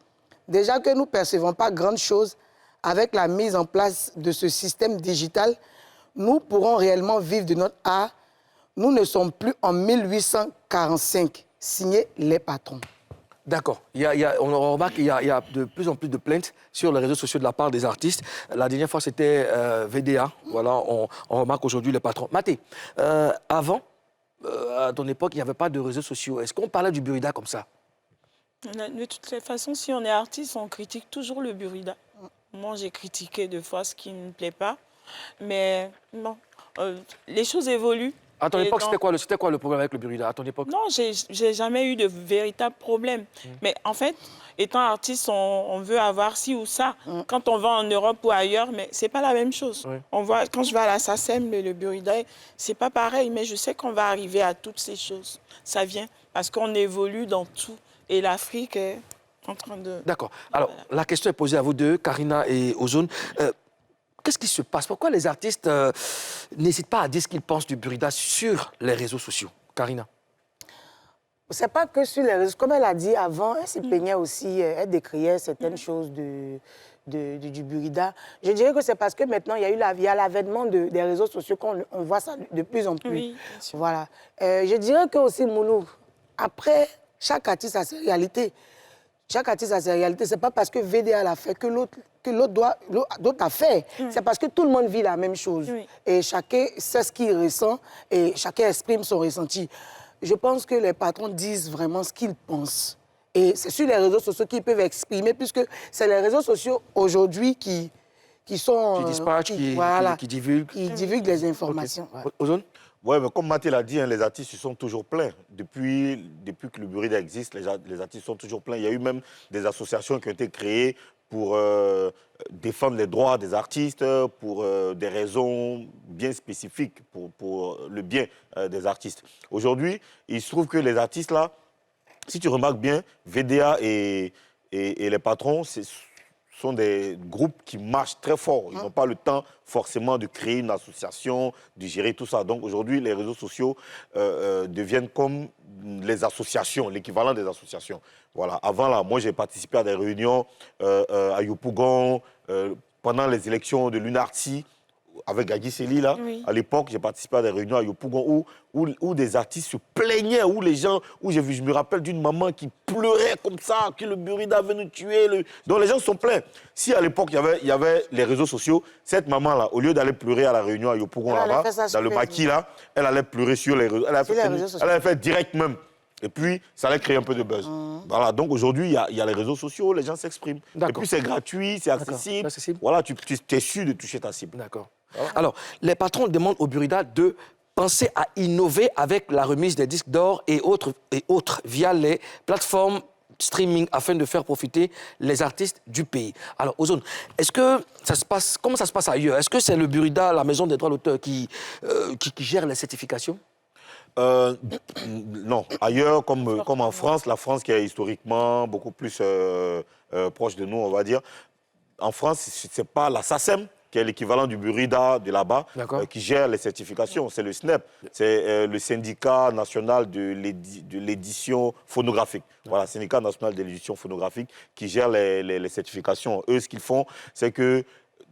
B: Déjà que nous ne percevons pas grande chose avec la mise en place de ce système digital, nous pourrons réellement vivre de notre art. Nous ne sommes plus en 1845. Signé les patrons.
A: D'accord. On remarque qu'il y a de plus en plus de plaintes sur les réseaux sociaux de la part des artistes. La dernière fois, c'était VDA. Voilà, on remarque aujourd'hui les patrons. Mathé, avant, à ton époque, il n'y avait pas de réseaux sociaux. Est-ce qu'on parlait du Burida comme ça?
E: De toutes les façons, si on est artiste, on critique toujours le Burida. Moi, j'ai critiqué deux fois ce qui ne me plaît pas. Mais bon, les choses évoluent.
A: À ton
E: Et
A: époque,
E: dans-
A: c'était quoi le problème avec le Burida? À ton époque?
E: Non, j'ai jamais eu de véritable problème. Mais en fait, étant artiste, on veut avoir ci ou ça. Quand on va en Europe ou ailleurs, mais c'est pas la même chose.
A: Oui.
E: On voit, quand je vais à la SACEM, le Burida, c'est pas pareil. Mais je sais qu'on va arriver à toutes ces choses. Ça vient parce qu'on évolue dans tout. Et l'Afrique est en train de...
A: D'accord. Alors, la question est posée à vous deux, Karina et Ozone. Qu'est-ce qui se passe? Pourquoi les artistes n'hésitent pas à dire ce qu'ils pensent du Burida sur les réseaux sociaux? Karina?
B: C'est pas que sur les réseaux. Comme elle a dit avant, elle se plaignait aussi, elle décriait certaines choses du Burida. Je dirais que c'est parce que maintenant, il y a l'avènement des réseaux sociaux qu'on voit ça de plus en plus.
E: Oui, bien sûr.
B: Voilà. Je dirais que aussi, Mounou, après, chaque artiste a ses réalités. Chaque artiste a ses réalités. C'est pas parce que VDA l'a fait que l'autre a fait. C'est parce que tout le monde vit la même chose.
E: Oui.
B: Et chacun sait ce qu'il ressent et chacun exprime son ressenti. Je pense que les patrons disent vraiment ce qu'ils pensent. Et c'est sur les réseaux sociaux qu'ils peuvent exprimer, puisque c'est les réseaux sociaux aujourd'hui qui sont...
A: Qui dispatchent, qui divulguent.
B: Qui divulguent des informations.
A: Ok.
B: Ouais.
A: Ozone?
C: Ouais, mais comme Mathé l'a dit, les artistes se sont toujours plaints. Depuis que le Burida existe, les artistes sont toujours plaints. Il y a eu même des associations qui ont été créées pour défendre les droits des artistes, pour des raisons bien spécifiques, pour le bien des artistes. Aujourd'hui, il se trouve que les artistes, là, si tu remarques bien, VDA et les patrons, sont des groupes qui marchent très fort. Ils n'ont pas le temps forcément de créer une association, de gérer tout ça. Donc aujourd'hui, les réseaux sociaux deviennent comme les associations, l'équivalent des associations. Voilà. Avant, là, moi, j'ai participé à des réunions à Yopougon, pendant les élections de l'UNARTI, avec Gagui Seli, là.
E: Oui.
C: À l'époque, j'ai participé à des réunions à Yopougon où des artistes se plaignaient, où les gens, je me rappelle d'une maman qui pleurait comme ça, que le Burida veut nous tuer. Donc les gens sont pleins. Si à l'époque, il y avait les réseaux sociaux, cette maman-là, au lieu d'aller pleurer à la réunion à Yopougon,
B: Elle allait
C: là-bas,
B: faire ça sur
C: dans le
B: Facebook.
C: maquis, là, elle allait pleurer sur les réseaux. Elle
B: Sur les réseaux sociaux.
C: Elle avait fait direct même. Et puis, ça allait créer un peu de buzz. Voilà, donc aujourd'hui, il y a les réseaux sociaux, les gens s'expriment. Et
A: D'accord.
C: puis, c'est gratuit, c'est accessible.
A: accessible.
C: Voilà, tu es sûr de toucher ta cible.
A: D'accord. Alors, les patrons demandent au Burida de penser à innover avec la remise des disques d'or et autres via les plateformes streaming afin de faire profiter les artistes du pays. Alors, Ozone, est-ce que ça se passe, comment ça se passe ailleurs? Est-ce que c'est le Burida, la maison des droits d'auteur, qui gère les certifications?
C: Non, ailleurs, comme en France, la France qui est historiquement beaucoup plus proche de nous, on va dire. En France, c'est pas la SACEM, qui est l'équivalent du Burida de là-bas, qui gère les certifications. C'est le SNEP, c'est le syndicat national de l'édition phonographique. Voilà, syndicat national de l'édition phonographique qui gère les certifications. Eux, ce qu'ils font, c'est que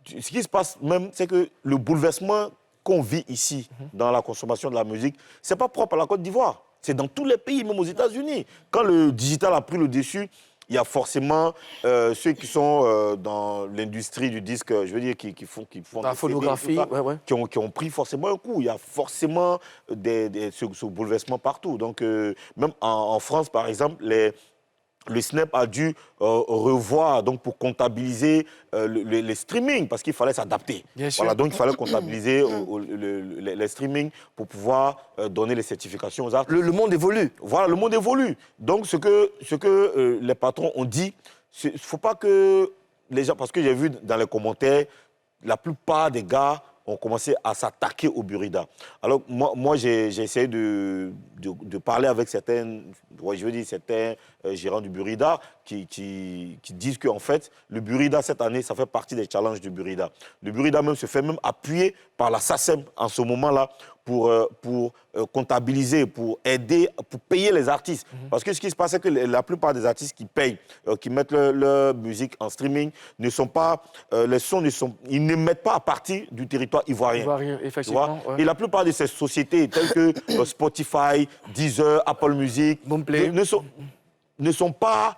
C: ce qui se passe même, c'est que le bouleversement qu'on vit ici dans la consommation de la musique, c'est pas propre à la Côte d'Ivoire. C'est dans tous les pays, même aux États-Unis. Quand le digital a pris le dessus, il y a forcément ceux qui sont dans l'industrie du disque, je veux dire, qui font
A: la phonographie,
C: qui ont pris forcément un coup. Il y a forcément ce bouleversement partout. Donc, même en France, par exemple, le SNEP a dû revoir donc, pour comptabiliser les streamings, parce qu'il fallait s'adapter. Voilà, donc il fallait comptabiliser les streamings pour pouvoir donner les certifications aux artistes.
A: Le monde évolue.
C: Voilà, le monde évolue. Donc ce que les patrons ont dit, il ne faut pas que les gens... Parce que j'ai vu dans les commentaires, la plupart des gars ont commencé à s'attaquer au Burida. Alors, moi j'ai essayé de parler avec certains gérants du Burida qui disent qu'en fait, le Burida, cette année, ça fait partie des challenges du Burida. Le Burida même se fait même appuyer par la SACEM en ce moment-là pour comptabiliser, pour aider, pour payer les artistes. Parce que ce qui se passe, c'est que la plupart des artistes qui payent, qui mettent leur musique en streaming, ne sont pas, les sons ils ne mettent pas à partir du territoire ivoirien.
A: Effectivement.
C: Et la plupart de ces sociétés, telles que Spotify, Deezer, Apple Music, ne sont pas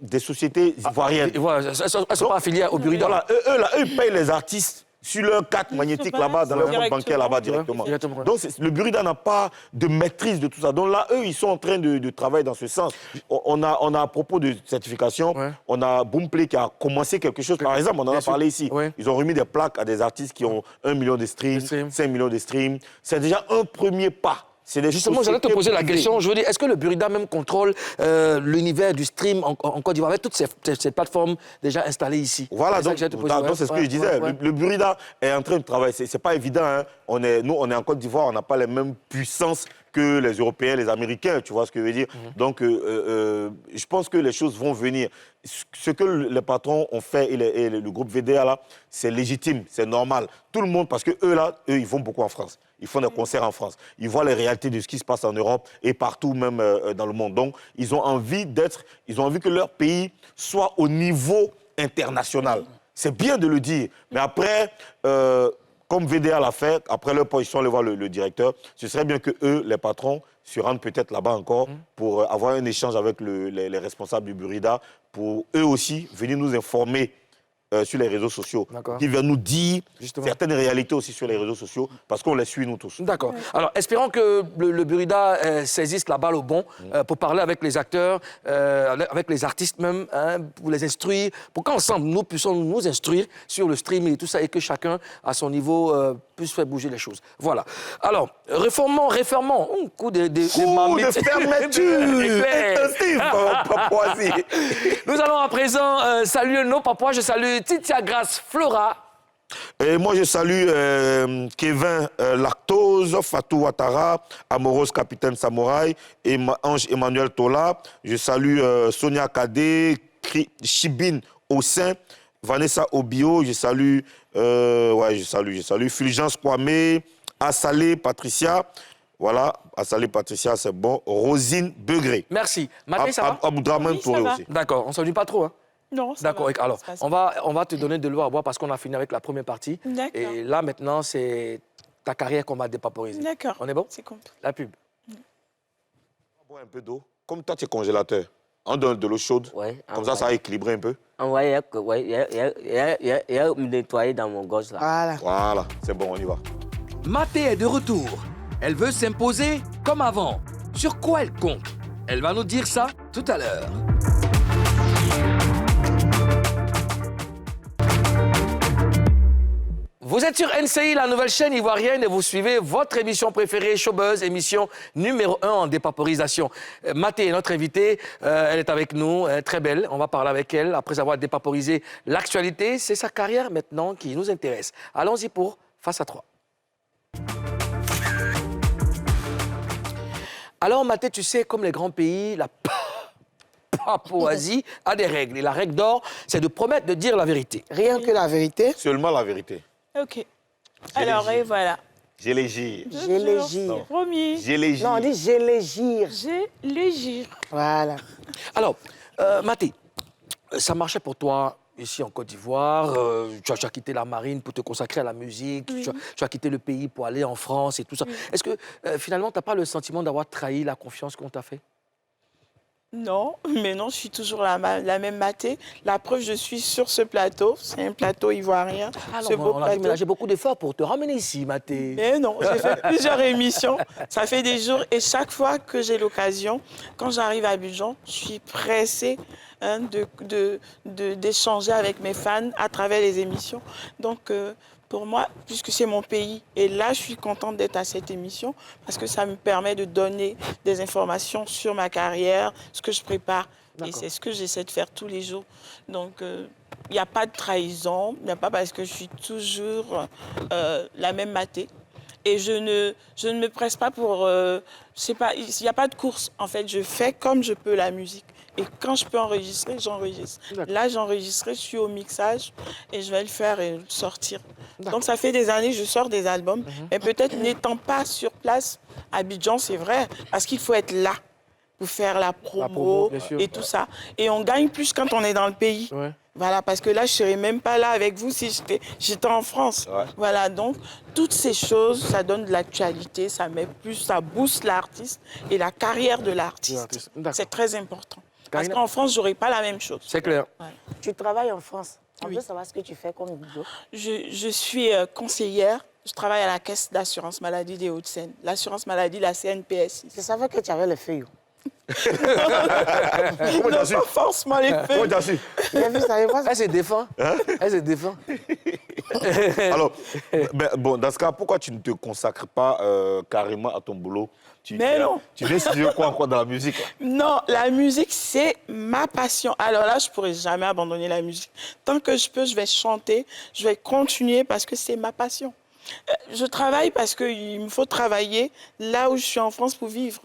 C: des sociétés ivoiriennes.
A: Voilà, elles ne sont pas affiliées au Burida.
C: Voilà, eux, ils payent les artistes sur leur carte magnétique là-bas, dans leur compte bancaire là-bas directement. Donc le Burida n'a pas de maîtrise de tout ça. Donc là, eux, ils sont en train de travailler dans ce sens. On a à propos de certification, on a Boomplay qui a commencé quelque chose. Par exemple, on en a parlé ici. Ils ont remis des plaques à des artistes qui ont 1 million de streams, 5 millions de streams. C'est déjà un premier pas.
A: Justement, j'allais te poser la question. Je veux dire, est-ce que le Burida même contrôle l'univers du stream en Côte d'Ivoire avec toutes ces plateformes déjà installées ici?
C: Voilà, donc c'est ce que je disais. Le Burida est en train de travailler. C'est pas évident. Hein. Nous, on est en Côte d'Ivoire, on n'a pas les mêmes puissances que les Européens, les Américains, tu vois ce que je veux dire. Donc, je pense que les choses vont venir. Ce que les patrons ont fait et le groupe VDA, là, c'est légitime, c'est normal. Tout le monde, parce que eux, ils vont beaucoup en France. Ils font des concerts en France. Ils voient les réalités de ce qui se passe en Europe et partout, même dans le monde. Donc, ils ont envie que leur pays soit au niveau international. C'est bien de le dire. Mais après, comme VDA l'a fait, après leur position, aller voir le directeur, ce serait bien que eux, les patrons, se rendent peut-être là-bas encore pour avoir un échange avec les responsables du Burida, pour eux aussi venir nous informer sur les réseaux sociaux, qui viennent nous dire certaines réalités aussi sur les réseaux sociaux, parce qu'on les suit, nous tous.
A: D'accord. Alors, espérons que le Burida saisisse la balle au bon pour parler avec les acteurs, avec les artistes même, pour les instruire, pour qu'ensemble, nous puissions nous instruire sur le streaming et tout ça, et que chacun, à son niveau, puisse faire bouger les choses. Voilà. Alors, réformons. Coup de
C: fermeture intensif, Papouasie.
A: Nous allons à présent saluer nos papouas. Je salue Titia Grace Flora.
C: Et moi, je salue Kevin Lactose, Fatou Ouattara, Amorose Capitaine Samouraï, et Ange Emmanuel Tola. Je salue Sonia Kadé, Chibine Aussin, Vanessa Obio. Je salue, Fulgence Kwame, Assalé Patricia. Voilà, Assalé Patricia, c'est bon. Rosine Begré.
A: Merci. Maté, ça va?
C: Aboudraman Touré aussi.
A: D'accord, on ne s'ennuie pas trop, hein?
E: Non, ça
A: d'accord.
E: va.
A: Alors, on va te donner de l'eau à boire parce qu'on a fini avec la première partie. Et là, maintenant, c'est ta carrière qu'on va dépaporiser.
E: D'accord.
A: On est bon?
E: C'est compris.
A: La pub.
C: On va boire un peu d'eau. Comme toi, tu es congélateur. On donne de l'eau chaude.
F: Ouais,
C: comme ça va équilibrer un peu.
F: Il y a me nettoyer dans mon gorge là.
C: Voilà, c'est bon, on y va.
D: Maté est de retour. Elle veut s'imposer comme avant. Sur quoi elle compte? Elle va nous dire ça tout à l'heure.
A: Vous êtes sur NCI, la nouvelle chaîne ivoirienne, et vous suivez votre émission préférée, Showbuzz, émission numéro 1 en dépaporisation. Mathé est notre invitée, elle est avec nous, elle est très belle. On va parler avec elle après avoir dépaporisé l'actualité. C'est sa carrière maintenant qui nous intéresse. Allons-y pour Face à 3. Alors Mathé, tu sais, comme les grands pays, la Papouasie a des règles. Et la règle d'or, c'est de promettre de dire la vérité.
B: Rien que la vérité.
C: Seulement la vérité.
E: Ok. Alors, et voilà.
C: Je les gire.
B: Je les gire.
E: Promis.
C: Je les gire.
B: Non, on dit je les gire.
E: Je les gire.
B: Voilà.
A: Alors, Mathé, ça marchait pour toi ici en Côte d'Ivoire. Tu as quitté la marine pour te consacrer à la musique.
E: Oui.
A: Tu as quitté le pays pour aller en France et tout ça. Est-ce que finalement, tu n'as pas le sentiment d'avoir trahi la confiance qu'on t'a fait?
E: Non, mais non, je suis toujours la même Mathé. La preuve, je suis sur ce plateau. C'est un plateau ivoirien. Ce beau
A: on a dû
E: plateau.
A: ménager beaucoup d'efforts pour te ramener ici, Mathé.
E: Mais non, j'ai fait plusieurs émissions. Ça fait des jours. Et chaque fois que j'ai l'occasion, quand j'arrive à Abidjan, je suis pressée d'échanger avec mes fans à travers les émissions. Donc, pour moi, puisque c'est mon pays, et là, je suis contente d'être à cette émission parce que ça me permet de donner des informations sur ma carrière, ce que je prépare. Et c'est ce que j'essaie de faire tous les jours. Donc, il n'y a pas de trahison, il n'y a pas parce que je suis toujours la même Mathé. Et je ne me presse pas pour... il n'y a pas de course. En fait, je fais comme je peux la musique. Et quand je peux enregistrer, j'enregistre. Là, j'enregistrerai, je suis au mixage et je vais le faire et le sortir. Donc, ça fait des années que je sors des albums. Mais peut-être n'étant pas sur place, à Abidjan, c'est vrai, parce qu'il faut être là pour faire la promo
A: bien sûr.
E: et tout ça. Et on gagne plus quand on est dans le pays.
A: Ouais.
E: Voilà, parce que là, je ne serais même pas là avec vous si j'étais en France.
C: Ouais.
E: Voilà, donc, toutes ces choses, ça donne de l'actualité, ça met plus, ça booste l'artiste et la carrière de l'artiste.
A: D'accord.
E: C'est très important. Parce
A: Karina-
E: qu'en France, je n'aurais pas la même chose.
A: C'est clair.
E: Voilà.
B: Tu travailles en France. On
E: Oui.
B: veut savoir ce que tu fais comme boulot.
E: Je suis conseillère. Je travaille à la caisse d'assurance maladie des Hauts-de-Seine. L'assurance maladie, la CNPS.
B: Je savais que tu avais le feuille.
C: Comment
E: Non,
C: t'as su?
E: pas forcément les
C: Comment
E: faits.
C: t'as su?
B: J'ai vu ça.
A: Elle se défend. Elle se défend.
C: Alors, bon, dans ce cas, pourquoi tu ne te consacres pas carrément à ton boulot?
E: Mais non.
C: Tu veux étudier quoi encore dans la musique là?
E: Non, la musique, c'est ma passion. Alors là, je ne pourrais jamais abandonner la musique. Tant que je peux, je vais chanter, je vais continuer parce que c'est ma passion. Je travaille parce qu'il me faut travailler là où je suis en France pour vivre.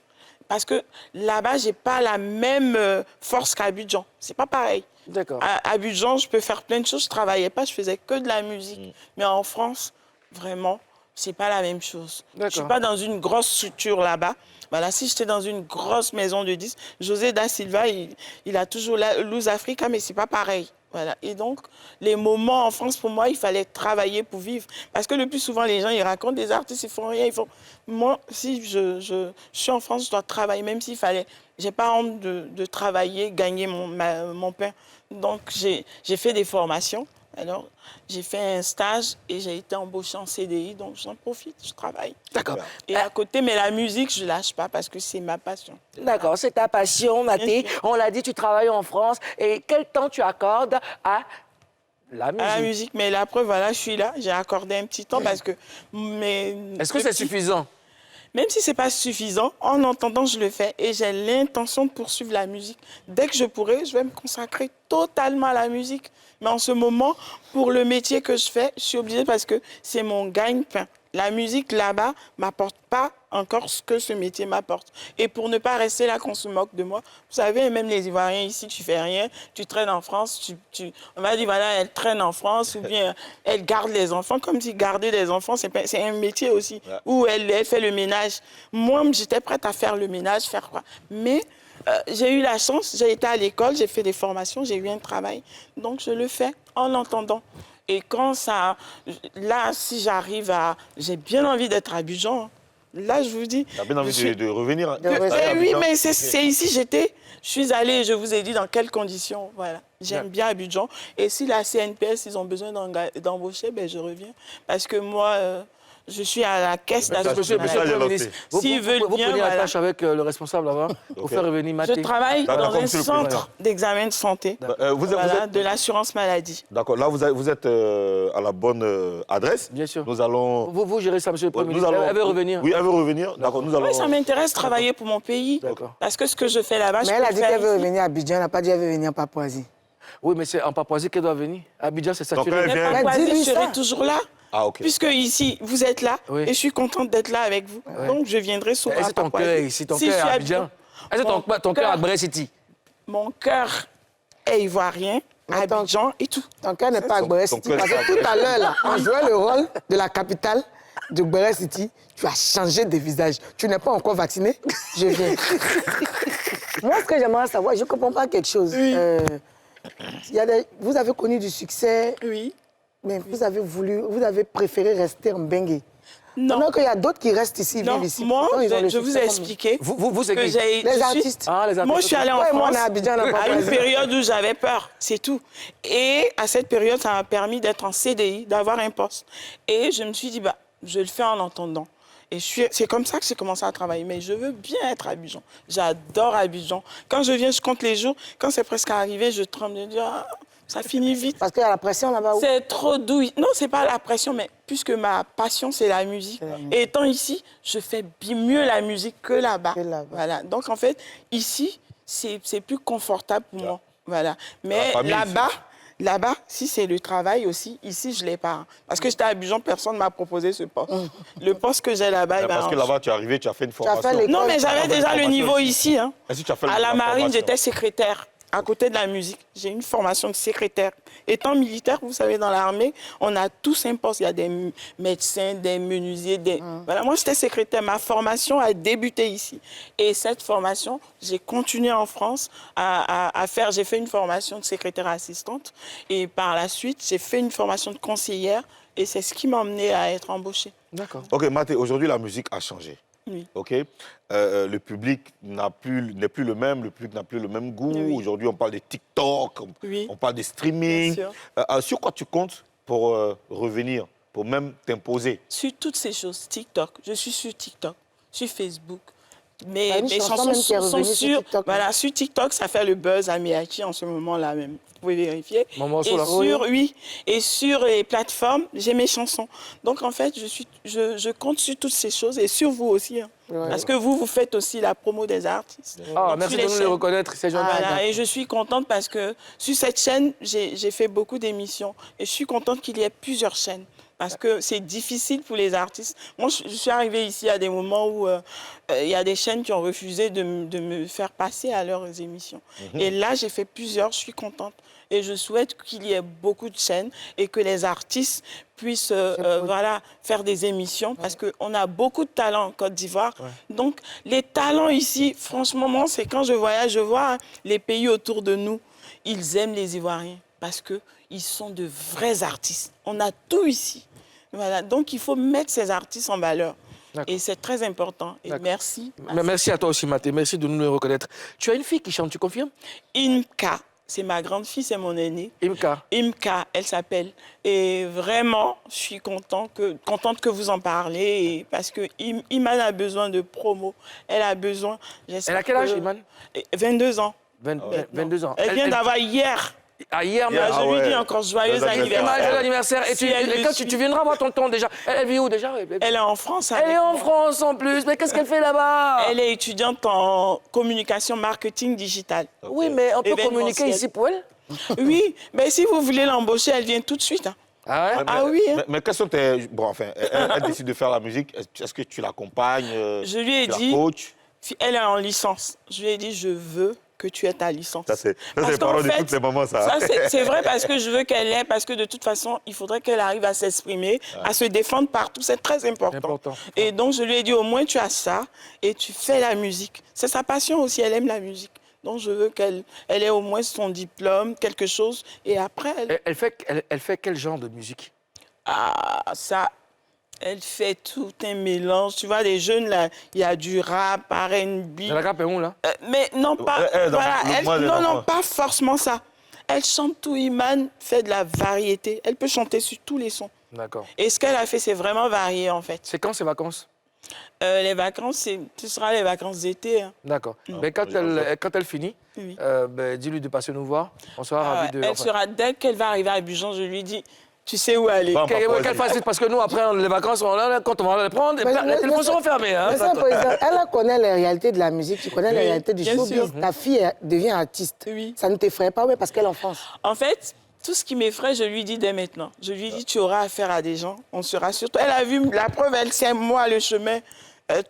E: Parce que là-bas, je n'ai pas la même force qu'à Abidjan. Ce n'est pas pareil.
A: D'accord.
E: À Abidjan, je peux faire plein de choses. Je ne travaillais pas, je faisais que de la musique. Mais en France, vraiment, ce n'est pas la même chose. Je ne suis pas dans une grosse structure là-bas. Voilà, si j'étais dans une grosse maison de disques, José Da Silva, il a toujours la Luz Africa, mais ce n'est pas pareil. Voilà. Et donc, les moments en France, pour moi, il fallait travailler pour vivre. Parce que le plus souvent, les gens, ils racontent des artistes, ils font rien. Ils font... Moi, si je suis en France, je dois travailler, même s'il fallait... Je n'ai pas honte de travailler, gagner mon pain. Donc, j'ai fait des formations. Alors, j'ai fait un stage et j'ai été embauchée en CDI, donc j'en profite, je travaille.
A: D'accord.
E: Et à côté, mais la musique, je ne lâche pas parce que c'est ma passion.
A: D'accord, c'est ta passion, Mathé.
E: Bien sûr.
A: On l'a dit, tu travailles en France. Et quel temps tu accordes à la musique?
E: À la musique, mais la preuve, voilà, je suis là, j'ai accordé un petit temps parce que...
A: Est-ce que c'est suffisant?
E: Même si ce n'est pas suffisant, en entendant, je le fais et j'ai l'intention de poursuivre la musique. Dès que je pourrai, je vais me consacrer totalement à la musique. Mais en ce moment, pour le métier que je fais, je suis obligée parce que c'est mon gagne-pain. La musique, là-bas, ne m'apporte pas encore ce que ce métier m'apporte. Et pour ne pas rester là qu'on se moque de moi, vous savez, même les Ivoiriens ici, tu fais rien, tu traînes en France, on va dire, voilà, elle traîne en France, ou bien elle garde les enfants, comme si garder les enfants, c'est un métier aussi, où elle fait le ménage. Moi, j'étais prête à faire le ménage, faire quoi. Mais j'ai eu la chance, j'ai été à l'école, j'ai fait des formations, j'ai eu un travail. Donc, je le fais en l'entendant. Et quand ça... Là, si j'arrive à... J'ai bien envie d'être à Abidjan. Là, je vous dis...
C: Tu as bien envie de revenir.
E: Oui, mais c'est ici, j'étais... Je suis allée, je vous ai dit dans quelles conditions. Voilà. J'aime bien Abidjan. Et si la CNPS, ils ont besoin d'embaucher, ben, je reviens. Parce que moi, Je suis à la caisse
C: Message-
E: d'assurance
A: Monsieur
C: message
E: maladie.
C: est
A: le
C: lancé.
A: ministre, vous
E: S'ils veulent bien,
A: prenez la
E: voilà.
A: tâche avec le responsable là-bas pour
C: Ok.
A: faire revenir Maté.
E: Je travaille
C: D'accord,
E: dans un
C: monsieur le président.
E: centre d'examen de santé
C: Vous êtes,
E: voilà, de l'assurance maladie.
C: d'accord, là vous êtes à la bonne adresse.
A: Bien sûr.
C: Nous allons...
A: Vous gérez ça, monsieur le Premier
C: nous
A: ministre.
C: allons-
A: Elle veut revenir.
C: Oui, elle veut revenir. D'accord, nous allons...
E: Oui, ça m'intéresse de travailler pour mon pays.
A: D'accord.
E: Parce que ce que je fais là-bas, je
B: Mais
E: peux
B: elle a
E: le
B: dit
E: faire
B: qu'elle veut
E: ici.
B: revenir à Abidjan, elle n'a pas dit qu'elle veut venir à Papouasie.
A: Oui, mais c'est en Papouasie qu'elle doit venir. Abidjan, c'est
C: Donc,
A: saturé.
C: elle vient-
E: Mais Papouasie,
B: dis-lui
E: je serai
B: ça.
E: toujours là.
C: Ah, ok.
E: Puisque ici, vous êtes là,
A: Oui.
E: et je suis contente d'être là avec vous. Donc, je viendrai souvent
A: Et
E: à
A: c'est ton
E: Papouasie.
A: cœur ici, ton
E: Si je
A: cœur
E: suis
A: à
E: à
A: Abidjan. Et c'est
E: Mon
A: ton cœur à
E: cœur.
A: Brest City.
E: Mon cœur est ivoirien,
B: Attends.
E: Abidjan et tout.
B: Ton cœur n'est pas à
C: Ton-
B: Brest
C: ton
B: City.
C: cœur
B: Parce
C: n'est pas à
B: que tout à
C: Brest.
B: l'heure, là, on jouait le rôle de la capitale de Brest City. Tu as changé de visage. Tu n'es pas encore vacciné. Je viens. Moi, ce que j'aimerais savoir, je ne comprends pas quelque chose.
E: Oui.
B: Vous avez connu du succès,
E: Oui.
B: mais vous avez préféré rester en Bengue.
E: Non.
B: Pendant qu'il y a d'autres qui restent ici,
E: Non,
B: vivent ici.
E: moi,
B: Pourtant, ils ont le
E: je vous
B: succès
E: ai
B: comme nous.
E: expliqué
A: Vous, c'est
E: que
A: qui
E: j'ai...
B: Les
E: je suis-
B: artistes.
A: Ah, les artistes.
E: Moi, je suis allée en
B: Ouais, moi, on
E: France
B: est à Abidjan, on a pas
E: à une
B: choisi.
E: période où j'avais peur, c'est tout. Et à cette période, ça m'a permis d'être en CDI, d'avoir un poste. Et je me suis dit, bah, je le fais en entendant. Et c'est comme ça que j'ai commencé à travailler. Mais je veux bien être à Abidjan. J'adore Abidjan. Quand je viens, je compte les jours. Quand c'est presque arrivé, je tremble. Je dis, ah, ça finit vite.
B: Parce qu'il y a la pression là-bas. où-
E: C'est trop doux. Non, c'est pas la pression, mais puisque ma passion, c'est la musique. Et étant ici, je fais mieux la musique que là-bas.
B: Que là-bas.
E: Voilà. Donc, en fait, ici, c'est plus confortable pour moi. Voilà. Mais
C: famille
E: là-bas, si c'est le travail aussi, ici, je ne l'ai pas. Parce que j'étais à Abidjan, personne ne m'a proposé ce poste. Le poste que j'ai là-bas, il
C: Parce que
E: m'arrange.
C: là-bas, tu es arrivé, tu as fait une
B: fait
C: formation.
B: l'école.
E: Non, mais j'avais
C: fait
E: déjà
C: une
E: le
C: formation
E: niveau
C: ici.
E: ici. Hein.
C: Est-ce que tu as fait
E: À la marine,
C: formation
E: j'étais secrétaire. À côté de la musique, j'ai une formation de secrétaire. Étant militaire, vous savez, dans l'armée, on a tous un poste. Il y a des médecins, des menuisiers. Voilà, moi, j'étais secrétaire. Ma formation a débuté ici. Et cette formation, j'ai continué en France à faire. J'ai fait une formation de secrétaire assistante. Et par la suite, j'ai fait une formation de conseillère. Et c'est ce qui m'a emmenée à être embauchée.
A: D'accord.
C: Ok, Maté, aujourd'hui, la musique a changé.
E: Oui.
C: Ok, le public n'est plus le même, le public n'a plus le même goût.
E: Oui.
C: Aujourd'hui, on parle de TikTok,
E: Oui.
C: on parle de streaming.
E: Bien
C: Sur quoi tu comptes pour revenir, pour même t'imposer?
E: Sur toutes ces choses, TikTok, je suis sur TikTok, sur Facebook.
B: Il y a une
E: Mes
B: chanson
E: chansons
B: même qui est
E: sont
B: revenue sur
E: sur...
B: TikTok.
E: Voilà, sur TikTok, ça fait le buzz à Miyachi en ce moment-là même. Vous pouvez vérifier.
A: Mon morceau,
E: et
A: là.
E: sur, oui, et sur les plateformes, j'ai mes chansons. Donc, en fait, je compte sur toutes ces choses et sur vous aussi. Hein.
B: Ouais.
E: Parce que vous faites aussi la promo des artistes.
A: Ah,
E: Donc,
A: merci
E: sur
A: de
E: les
A: nous le
E: chaînes.
A: reconnaître, c'est gentil.
E: Voilà, et je suis contente parce que sur cette chaîne, j'ai fait beaucoup d'émissions. Et je suis contente qu'il y ait plusieurs chaînes. Parce que c'est difficile pour les artistes. Moi, je suis arrivée ici à des moments où il y a des chaînes qui ont refusé de me faire passer à leurs émissions. Et là, j'ai fait plusieurs, je suis contente. Et je souhaite qu'il y ait beaucoup de chaînes et que les artistes puissent voilà, faire des émissions parce qu'on a beaucoup de talents en Côte d'Ivoire. Donc, les talents ici, franchement, moi, c'est quand je voyage, je vois hein, les pays autour de nous, ils aiment les Ivoiriens parce qu'ils sont de vrais artistes. On a tout ici. Voilà. Donc, il faut mettre ces artistes en valeur.
A: D'accord.
E: Et c'est très important. Et
A: D'accord.
E: merci.
A: Mais merci à toi aussi, Maté. Merci de nous le reconnaître. Tu as une fille qui chante, tu confirmes?
E: Imka, c'est ma grande fille, c'est mon aînée.
A: Imka.
E: Imka, elle s'appelle. Et vraiment, je suis contente que vous en parlez et parce que Iman a besoin de promo. Elle a besoin...
A: Elle a quel âge, Iman?
E: 22 ans.
A: 22 ans.
E: Elle vient d'avoir hier.
A: Ah, hier,
E: Je
C: Ah
E: lui
C: ouais.
E: dis encore joyeux
C: Joyeux
E: anniversaire.
A: Image de l'anniversaire. Et
E: Si elle le
A: quand
E: suit.
A: tu viendras voir tonton déjà. Elle vit où déjà?
E: Elle est en France.
A: Elle
E: avec
A: est en
E: moi.
A: France en plus. Mais qu'est-ce qu'elle fait là-bas?
E: Elle est étudiante en communication marketing digital.
A: Oui, mais on peut communiquer
E: Événementiel.
A: ici pour elle.
E: Oui, mais si vous voulez l'embaucher, elle vient tout de suite. Hein.
A: Ah ouais?
E: Ah oui, hein.
C: Mais quels sont tes... Bon, enfin, elle décide de faire la musique. Est-ce que tu l'accompagnes?
E: Je lui ai
C: tu la
E: dit,
C: coaches?
E: elle est en licence. Je lui ai dit, je veux que tu aies ta licence.
C: Ça, c'est
E: Parce
C: les
E: qu'en
C: paroles de
E: fait,
C: toutes les mamans, ça.
E: c'est vrai parce que je veux qu'elle l'ait, parce que de toute façon, il faudrait qu'elle arrive à s'exprimer, à se défendre partout. C'est très important. Et donc, je lui ai dit, au moins, tu as ça et tu fais la musique. C'est sa passion aussi, elle aime la musique. Donc, je veux qu'elle ait au moins son diplôme, quelque chose. Et après,
A: Elle fait quel genre de musique?
E: ah, ça... Elle fait tout un mélange. Tu vois, les jeunes, là, il y a du rap, R&B.
A: Elle a rap où, là?
E: Mais non, pas... voilà, non, pas forcément ça. Elle chante tout. Iman fait de la variété. Elle peut chanter sur tous les sons.
A: D'accord.
E: Et ce qu'elle a fait, c'est vraiment varié, en fait.
A: C'est quand ces vacances?
E: Les vacances, ce sera les vacances d'été. Hein.
A: D'accord. Ben, quand elle finit,
E: Oui.
A: ben, dis-lui de passer nous voir. On sera
E: Ah
A: ravis
E: ouais.
A: de...
E: Elle sera, dès qu'elle va arriver à Abidjan, je lui dis, tu sais où aller.
C: Bon.
A: Qu'elle fasse vite, parce que nous, après, les vacances, quand on va les prendre, les téléphones seront fermés. Hein,
B: Mais ça, président, elle connaît les réalités de la musique, tu connais les réalités du
E: bien
B: showbiz.
E: sûr.
B: Ta fille devient artiste.
E: Oui.
B: Ça ne t'effraie pas, oui, parce qu'elle est en France.
E: En fait, tout ce qui m'effraie, je lui dis dès maintenant. Je lui dis, tu auras affaire à des gens, on sera surtout. Elle a vu, la preuve, elle sait, moi, le chemin,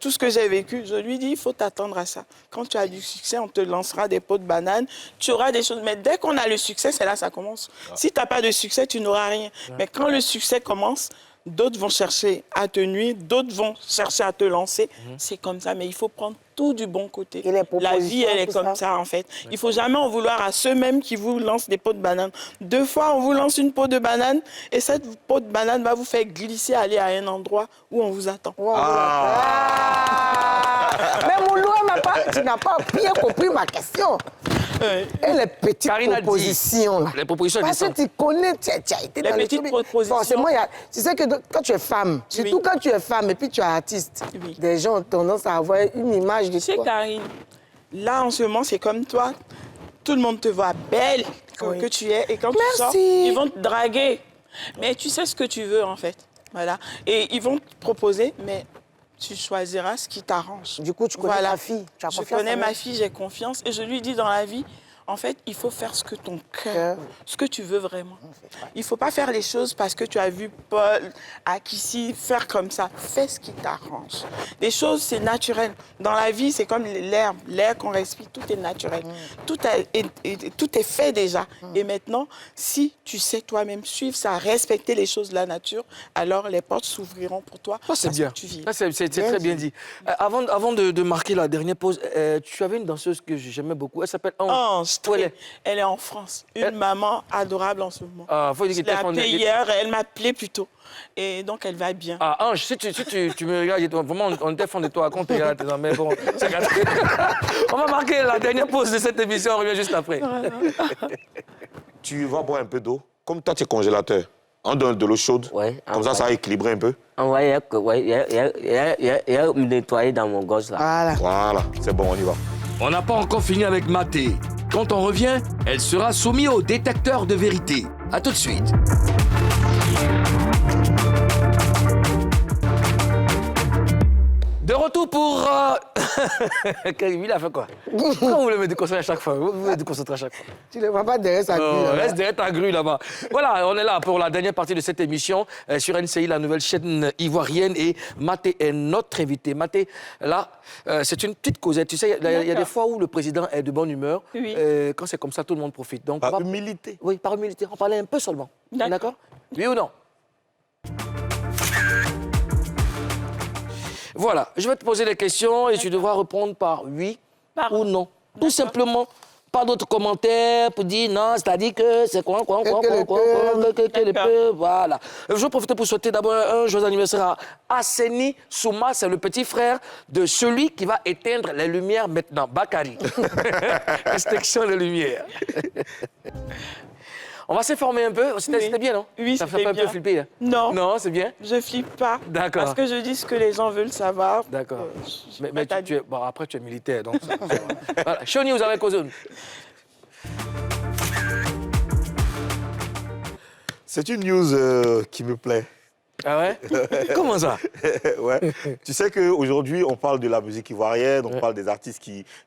E: tout ce que j'ai vécu. Je lui dis, il faut t'attendre à ça. Quand tu as du succès, on te lancera des pots de banane, tu auras des choses. Mais dès qu'on a le succès, c'est là que ça commence. Si tu n'as pas de succès, tu n'auras rien. Mais quand le succès commence, d'autres vont chercher à te nuire, d'autres vont chercher à te lancer. C'est comme ça, mais il faut prendre tout du bon côté.
B: Et les
E: La vie,
B: propositions,
E: elle est
B: tout
E: comme
B: ça.
E: ça, en fait. Il ne faut jamais en vouloir à ceux-mêmes qui vous lancent des pots de banane. 2 fois, on vous lance une peau de banane et cette peau de banane va vous faire glisser, aller à un endroit où on vous attend.
B: Ouais, mais Moulou, tu n'as pas bien compris ma question. Et les petites
A: Karine a dit.
B: propositions, là.
A: Les propositions
B: Parce que
A: descendent.
B: tu connais, tu as été
E: Les
B: dans
E: petites
B: showbiz.
E: propositions.
B: Forcément, tu sais que quand tu es femme, surtout quand tu es femme et puis tu es artiste,
E: Oui.
B: des gens ont tendance à avoir une image de
E: Tu sais,
B: toi.
E: Karine, là, en ce moment, c'est comme toi. Tout le monde te voit belle que tu es. Et quand tu sors,
B: Merci.
E: ils vont te draguer. Mais tu sais ce que tu veux, en fait. Voilà. Et ils vont te proposer, mais tu choisiras ce qui t'arrange.
B: Du coup, tu connais ta fille. Tu as
E: Je
B: confiance
E: connais
B: en
E: ma
B: elle.
E: fille, j'ai confiance. Et je lui dis dans la vie, en fait, il faut faire ce que ton cœur, ce que tu veux vraiment. Il ne faut pas faire les choses parce que tu as vu Paul, Akissi faire comme ça. Fais ce qui t'arrange. Les choses, c'est naturel. Dans la vie, c'est comme l'air. L'air qu'on respire, tout est naturel. Tout est fait déjà. Et maintenant, si tu sais toi-même suivre ça, respecter les choses de la nature, alors les portes s'ouvriront pour toi.
A: Ça, c'est
E: parce
A: bien.
E: que tu vis.
A: Ça, c'est très bien dit. Avant de marquer la dernière pause, tu avais une danseuse que j'aimais beaucoup. Elle s'appelle Ange.
E: Ange,
A: Où elle est?
E: elle est en France. Une maman adorable en ce moment.
A: Ah, faut dire
E: Je
A: qu'il
E: l'ai
A: téléphone-
E: appelée hier, elle m'appelait plutôt. Et donc, elle va bien.
A: Ah, Ange, si tu me regardes, vraiment, on était fond de toi, quand tu regardes, mais bon, c'est grave. On va marquer la dernière pause de cette émission, on revient juste après.
C: Tu vas boire un peu d'eau. Comme toi, tu es congélateur. On donne de l'eau chaude.
F: Ouais,
C: Comme ça va équilibrer un peu.
F: Il y a me nettoyer dans mon gorge là.
B: Voilà.
C: Voilà, c'est bon, on y va.
D: On n'a pas encore fini avec Maté. Quand on revient, elle sera soumise au détecteur de vérité. A tout de suite.
A: De retour pour... Il a fait quoi? Pourquoi vous le mettez déconcentrer à chaque fois? Vous le déconcentrer à chaque fois.
B: Tu ne vois pas derrière sa
A: Oh,
B: grille.
A: reste derrière ta grue là-bas. Voilà, on est là pour la dernière partie de cette émission sur NCI, la nouvelle chaîne ivoirienne. Et Maté est notre invité. Maté, là, c'est une petite causette. Tu sais, il y a des fois où le président est de bonne humeur.
E: Oui.
A: Quand c'est comme ça, tout le monde profite. Donc,
C: Par
A: on va-
C: humilité.
A: Oui, par humilité. On parlait un peu seulement.
E: D'accord.
A: Oui ou non? Voilà, je vais te poser des questions et tu devras répondre par oui ou non. Tout simplement. Pas d'autres commentaires pour dire non, c'est-à-dire que c'est quoi, voilà. Je vais profiter pour souhaiter d'abord un joyeux anniversaire à Asseni Souma, c'est le petit frère de celui qui va éteindre les lumières maintenant, Bakari. Extinction des lumières. On va s'informer un peu. C'était bien, non?
E: Oui,
A: ça
E: c'était
A: fait pas un peu
E: bien.
A: flipper, hein?
E: Non.
A: Non, c'est bien?
E: Je flippe pas.
A: D'accord.
E: Parce que je dis ce que les gens veulent savoir.
A: D'accord.
E: Je
A: Mais
E: suis pas
A: tu es, bon, après, tu es militaire, donc... Voilà. Choni, vous avez causé.
C: C'est une news qui me plaît.
A: Ah ouais? Comment ça?
C: Ouais. Tu sais qu'aujourd'hui, on parle de la musique ivoirienne, on parle des artistes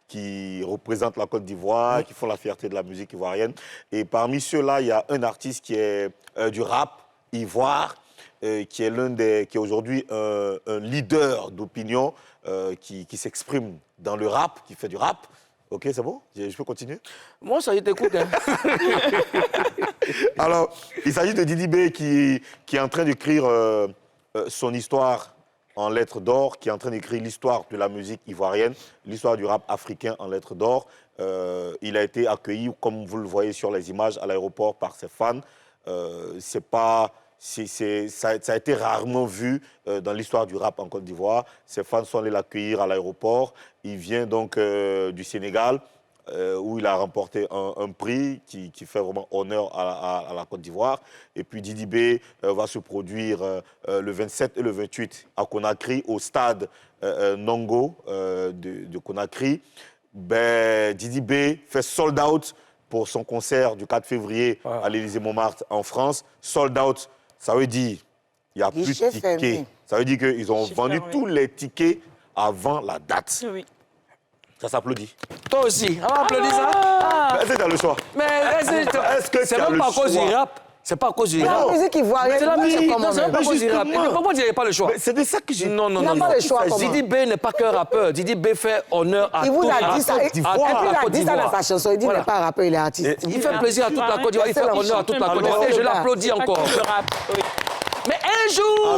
C: qui représentent la Côte d'Ivoire, qui font la fierté de la musique ivoirienne. Et parmi ceux-là, il y a un artiste qui est du rap ivoire, qui est aujourd'hui un leader d'opinion, qui s'exprime dans le rap, qui fait du rap. Ok, c'est bon? Je peux continuer?
A: Moi, ça y est, t'écoute. Hein.
C: Alors, il s'agit de Didi B qui est en train d'écrire son histoire en lettres d'or, qui est en train d'écrire l'histoire de la musique ivoirienne, l'histoire du rap africain en lettres d'or. Il a été accueilli, comme vous le voyez sur les images, à l'aéroport par ses fans. Ça a été rarement vu dans l'histoire du rap en Côte d'Ivoire. Ses fans sont allés l'accueillir à l'aéroport. Il vient donc du Sénégal. où il a remporté un prix qui fait vraiment honneur à la Côte d'Ivoire. Et puis Didi B va se produire le 27 et le 28 à Conakry, au stade Nongo de Conakry. Ben, Didi B fait sold out pour son concert du 4 février à l'Élysée-Montmartre en France. Sold out, ça veut dire il n'y a plus de tickets.
B: Fermé.
C: Ça veut dire qu'ils ont vendu tous les tickets avant la date.
E: Oui.
C: Ça s'applaudit.
A: Toi aussi, on va applaudir ça.
C: Est-ce que tu as le choix?
A: Mais
C: Est-ce que
A: c'est
C: tu as
A: même
C: le
A: pas à cause du
C: choix?
A: rap. C'est pas à cause du
B: La
A: rap.
B: musique ivoirienne,
A: C'est la
B: moi,
A: musique.
B: c'est
A: Non,
B: comment
A: c'est même pas à
B: même.
A: cause du rap.
C: Justement.
A: Mais pourquoi tu n'avais pas le choix?
C: Mais c'est de ça que j'ai...
A: Non, non,
B: Il n'a
A: non.
B: pas
A: non.
B: le choix, comment?
A: Didi B n'est pas qu'un rappeur. Didi B fait honneur à
B: Il vous
A: toute
B: a
A: la
B: dit ça.
A: Côte
B: Et puis
A: d'Ivoire.
B: il a dit ça dans
A: Voilà.
B: sa chanson. Il dit qu'il n'est pas un rappeur, il est artiste.
A: Il fait plaisir à toute la Côte d'Ivoire. Il fait
B: Alors,
A: honneur à toute la Côte
B: alors,
A: d'Ivoire. Et je
B: alors,
A: l'applaudis
E: C'est pas
A: encore.
E: que le rap, oui.
A: Mais un jour,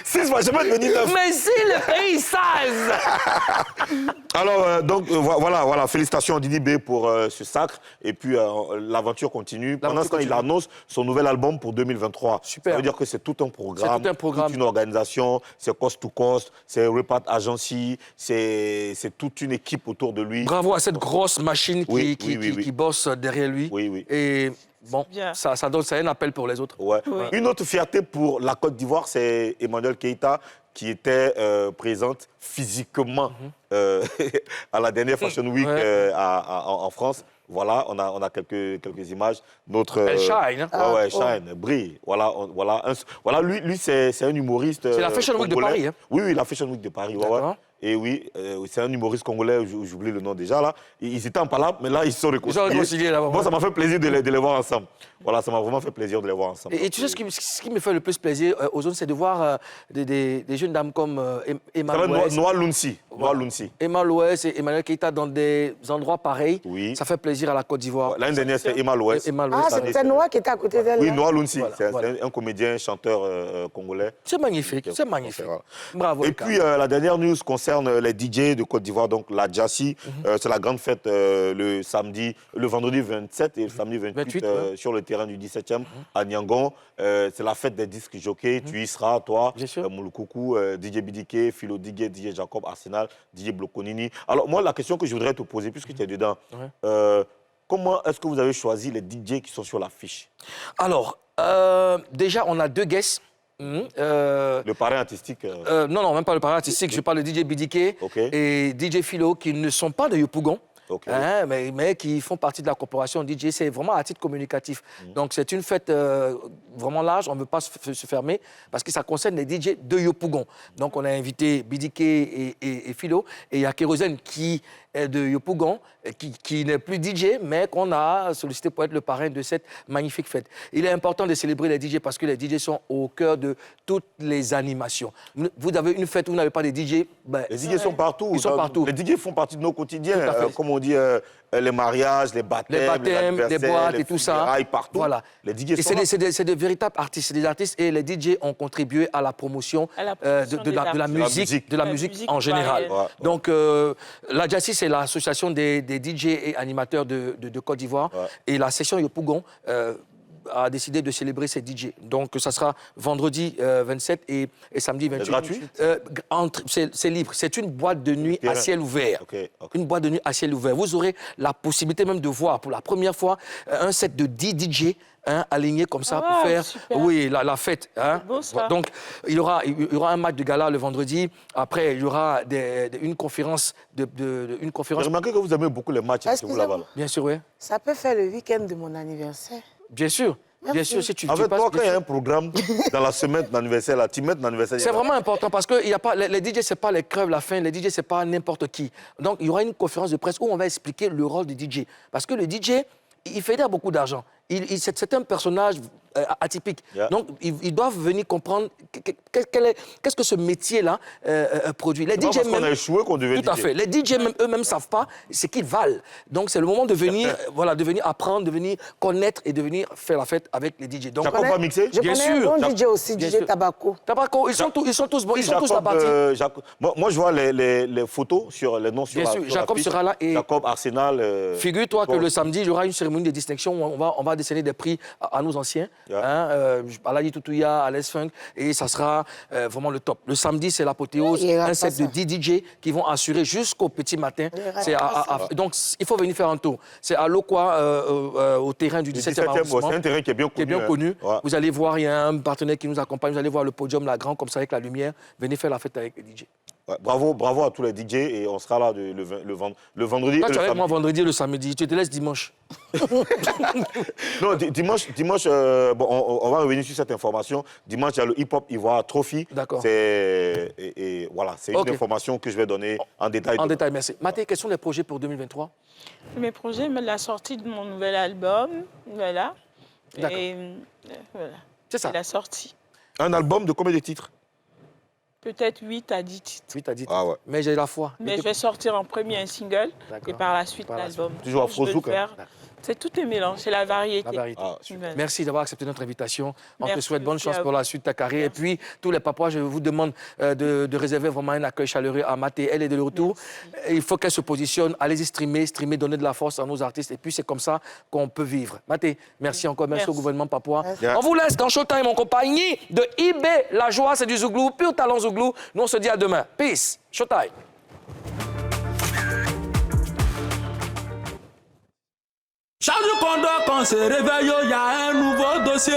C: 6 fois, je vais devenir 9.
A: mais si le pays sage.
C: Alors, donc, voilà, félicitations à Didi B pour ce sacre. Et puis, l'aventure continue. Pendant ce temps, il annonce son nouvel album pour 2023.
A: Super.
C: Ça veut dire que c'est tout un programme.
A: C'est tout un programme.
C: Toute une organisation. C'est Coast to Coast, c'est Repart Agency, c'est toute une équipe autour de lui.
A: Bravo à cette grosse machine
C: Oui,
A: qui bosse derrière lui.
C: Oui, oui.
A: Et bon,
E: Bien.
A: ça donne un appel pour les autres.
C: Ouais.
E: Oui.
C: Une autre fierté pour la Côte d'Ivoire, c'est Emmanuel Keïta qui était présente physiquement à la dernière Fashion Week en France. Voilà, on a quelques images. Notre,
A: Elle shine. Hein?
C: Ouais, shine, brille. Voilà, lui c'est un humoriste.
A: C'est la Fashion Week de
C: congolais.
A: Paris, hein?
C: Oui, la Fashion Week de Paris. Ouais.
A: D'accord.
C: Et oui, c'est un humoriste congolais, j'oublie le nom déjà là. Ils étaient en palabre, mais là ils sont réconciliés.
A: réconciliés, là,
C: Bon, ça m'a fait plaisir de les voir ensemble. Voilà, ça m'a vraiment fait plaisir de les voir ensemble.
A: Et tu sais, ce qui me fait le plus plaisir aux zones, c'est de voir des jeunes dames comme Emma Louès.
C: Noah Lunsi. Noah Lunsi.
A: Emma Louès et Emmanuel Keïta dans des endroits pareils.
C: Oui.
A: Ça fait plaisir à la Côte d'Ivoire.
C: L'année dernière, c'était Emma Louès.
A: Emma Louès.
B: Ah, c'est Noah qui était à côté d'elle.
C: Oui,
B: là.
C: Noah Lunsi.
A: Voilà,
C: C'est un comédien, chanteur congolais.
A: C'est magnifique, c'est magnifique.
C: Voilà.
A: Bravo.
C: Et
A: Eka.
C: puis, la dernière news concerne les DJ de Côte d'Ivoire, donc la Jassi. C'est la grande fête le vendredi 27 et le samedi 28, sur le terrain du 17e à Niangon. C'est la fête des disques jockeys. Tu y seras, toi,
A: Bien sûr.
C: Mouloukoukou, DJ Bidike, Philo Digue, DJ Jacob Arsenal, DJ Bloconini. Alors, moi, la question que je voudrais te poser, puisque tu es dedans, comment est-ce que vous avez choisi les DJ qui sont sur l'affiche?
A: Alors, déjà, on a deux guests.
C: Le parrain artistique.
A: Non, même pas le parrain artistique. Je parle de DJ Bidike
C: Ok.
A: et DJ Philo, qui ne sont pas de Yopougon.
C: Ok.
A: Hein, mais qui font partie de la corporation DJ. C'est vraiment à titre communicatif. Donc, c'est une fête vraiment large. On ne veut pas se fermer parce que ça concerne les DJ de Yopougon. Donc, on a invité Bidike et Philo. Et il y a Kérosène qui est de Yopougon, qui n'est plus DJ, mais qu'on a sollicité pour être le parrain de cette magnifique fête. Il est important de célébrer les DJ parce que les DJ sont au cœur de toutes les animations. Vous avez une fête où vous n'avez pas de DJ, ben,
C: Les DJ sont partout.
A: Ils sont partout.
C: Les DJ font partie de nos quotidiens.
A: Tout à fait.
C: Comme on dit, les mariages, les baptêmes,
A: les
C: anniversaires,
A: boîtes
C: les
A: et tout ça.
C: funérailles, partout.
A: Voilà.
C: Les DJ
A: Et
C: sont là.
A: c'est des véritables artistes, c'est des artistes et les DJ ont contribué à la promotion,
E: À la promotion
A: de la
E: des
A: musique, de la
E: La
A: musique
E: musique
A: en général.
E: ivoirienne.
C: Ouais.
A: Donc la Jassi, c'est l'association des DJ et animateurs de Côte d'Ivoire
C: Ouais.
A: et la section Yopougon a décidé de célébrer ses DJ. Donc ça sera vendredi 27 et samedi 28.
C: C'est gratuit?
A: C'est libre. C'est une boîte de nuit à
C: Terrain.
A: ciel ouvert.
C: Ok, ok.
A: Une boîte de nuit à ciel ouvert. Vous aurez la possibilité même de voir pour la première fois un set de 10 DJ alignés comme ça pour faire
E: super.
A: la fête. Hein.
E: beau, ça.
A: Donc, il y aura un match de gala le vendredi. Après, il y aura une conférence.
C: J'ai remarqué que vous aimez beaucoup les matchs chez vous là-bas.
A: Bien sûr, oui.
B: Ça peut faire le week-end de mon anniversaire.
A: Bien sûr. Bien
B: Merci.
A: sûr, si tu
C: En fait,
A: passes-
C: toi, quand il y a un programme dans la semaine d'anniversaire, là, tu mets ton anniversaire.
A: C'est vraiment important parce que les DJ, ce n'est pas les crèves la faim, les DJ, ce n'est pas n'importe qui. Donc, il y aura une conférence de presse où on va expliquer le rôle du DJ. Parce que le DJ, il fédère beaucoup d'argent. C'est un personnage atypique.
C: Yeah.
A: Donc, ils doivent venir comprendre qu'est-ce que ce métier-là produit. Les
C: C'est pas
A: DJ
C: parce qu'on
A: même-
C: a échoué qu'on devient
A: Tout à
C: DJ.
A: fait. Les DJ eux-mêmes ne savent pas ce qu'ils valent. Donc, c'est le moment de venir, de venir apprendre, de venir connaître et de venir faire la fête avec les DJ. Donc,
C: Jacob va mixer?
B: Je
A: Bien
B: connais
A: sûr.
B: un bon DJ aussi,
A: Bien
B: DJ
A: sûr.
B: Tabaco.
A: Tabaco, ils sont tous bons, ils sont tous la partie.
C: Moi, je vois les photos sur les noms sur
A: Bien
C: la
A: sûr,
C: sur
A: Jacob
C: l'affiche.
A: sera là et-
C: Jacob, Arsenal.
A: Figure-toi que
C: bon.
A: le samedi, il y aura une cérémonie de distinction où on va décerner des prix à nos anciens. Aladi Toutouya, Alex Funk, et ça sera vraiment le top. Le samedi, c'est l'apothéose, un set de 10 DJ qui vont assurer jusqu'au petit matin. Donc, il faut venir faire un tour. C'est à Lokwa, au terrain du 17e arrondissement.
C: C'est un terrain qui est bien connu.
A: Ouais. Vous allez voir, il y a un partenaire qui nous accompagne, vous allez voir le podium, là, grand, comme ça, avec la lumière. Venez faire la fête avec les DJ.
C: Ouais, bravo à tous les DJ et on sera là le vendredi.
A: Toi, tu es avec moi vendredi et le samedi. Tu te laisses dimanche.
C: Non, dimanche on va revenir sur cette information. Dimanche, il y a le Hip Hop Ivoire Trophy.
A: D'accord.
C: Voilà, c'est une information que je vais donner en détail.
A: En détail, merci. Mathé, quels sont les projets pour 2023?
E: Mes projets, la sortie de mon nouvel album, voilà.
A: D'accord.
E: Et voilà.
A: C'est ça.
E: La sortie.
C: Un album de combien de titres?
E: Peut-être 8 à 10 titres.
A: 8 à 10
C: Ah ouais.
A: Mais j'ai la foi.
E: Mais je vais sortir en premier un single et par la suite l'album.
C: Toujours afro-zouk.
E: C'est tout est mélange, c'est la variété.
A: Merci d'avoir accepté notre invitation. On te souhaite bonne chance
E: à
A: pour la suite de ta carrière.
E: Merci.
A: Et puis, tous les papas, je vous demande de réserver vraiment un accueil chaleureux à Mathé. Elle est de retour. Il faut qu'elle se positionne. Allez-y streamer, donner de la force à nos artistes. Et puis, c'est comme ça qu'on peut vivre. Mathé, merci encore. Merci au gouvernement papois. On vous laisse dans Showtime en compagnie de IB. La joie, c'est du Zouglou, pur talent Zouglou. Nous, on se dit à demain. Peace. Showtime.
G: Chaque jour qu'on dort, quand on se réveille, il y a un nouveau dossier.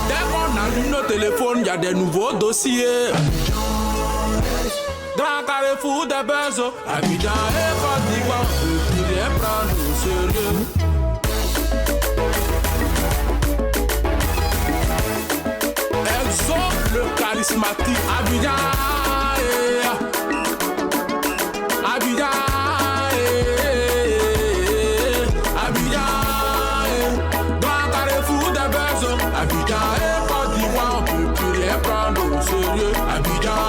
G: Dès qu'on allume nos téléphones, il y a des nouveaux dossiers. Dans Carrefour des buzz, Abidjan et Côte d'Ivoire, on ne peut rien prendre au sérieux. Exo, le charismatique, Abidjan, Abidjan. Abidjan et Côte d'Ivoire, on ne peut plus rien prendre au sérieux. Abidjan,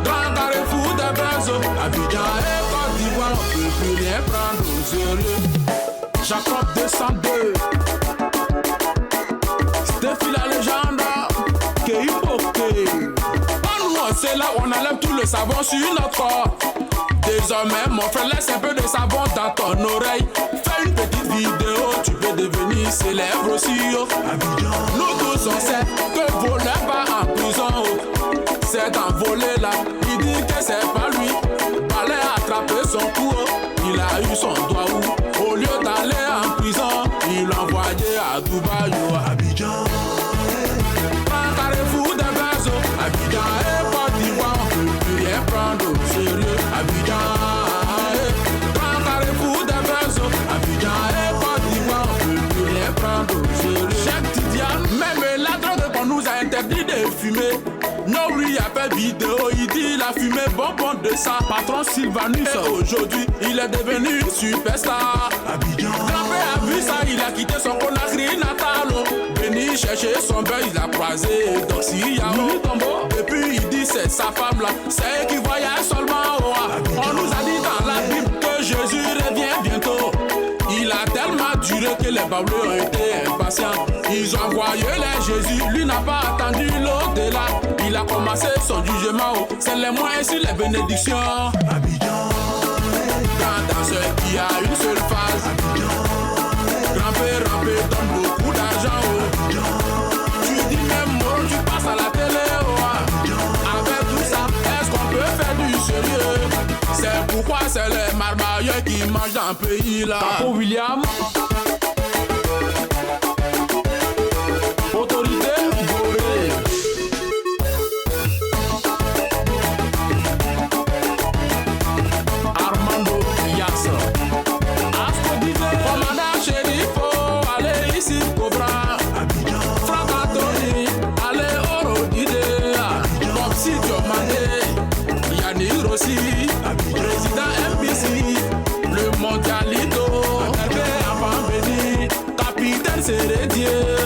G: grand carrefour des buzz. Abidjan et Côte d'Ivoire, on ne peut plus rien prendre au sérieux. Jacob 202, Stéphie la légende, Kéhipoké. Nous, c'est là où on enlève tout le savon sur notre corps. Désormais, mon frère, laisse un peu de savon dans ton oreille. Fais une petite vidéo, tu peux devenir célèbre aussi. Nous tous on sait que voleur va en prison. C'est un volé là, il dit que c'est pas lui. Fallait attraper son cou, il a eu son doigt où. Au lieu d'aller en prison, il l'a envoyé à Dubaï. Abidjan, grand carrefour des buzz. Abidjan et Côte d'Ivoire, on ne peut plus rien prendre au sérieux. Abidjan, grand carrefour des buzz. Abidjan et Côte d'Ivoire, on ne peut plus rien prendre au sérieux. Chaque Tidiane, même la drogue qu'on nous a interdit de fumer. Nobri a fait vidéo, il dit il a fumé bonbon de ça. Patron Sylvanus, aujourd'hui, il est devenu une superstar. Abidjan, Grand-père a vu ça, il a quitté son Conakry natal. Venu chercher son beurre, il a croisé Doxy Yao. Et puis il dit c'est sa femme là, c'est elle qui voyage seulement. On nous a dit dans la Bible que Jésus revient bientôt. Il a tellement duré que les bableux ont été impatients. Ils ont envoyé les Jésus, lui n'a pas attendu l'au-delà. Il a commencé son jugement, c'est les moyens sur les bénédictions. Abidjan, grand danseur qui a une seule phase. Abidjan, grand-père rampé donne beaucoup d'argent. Tu dis même mot, tu passes à la télé. Avec tout ça, est-ce qu'on peut faire du sérieux? C'est pourquoi c'est les marmailleurs qui mangent dans le pays là. Papo William, autorité Gorée. Armando Yassa, Astro Divé, commandant Chérif, allez ici Cobra. Franck Anthony, allez Oro Idea. Comme si Diomandé, Yannick Rossi, président MPC, le mondialito, Hervé Avant Béni, capitaine Sérédier.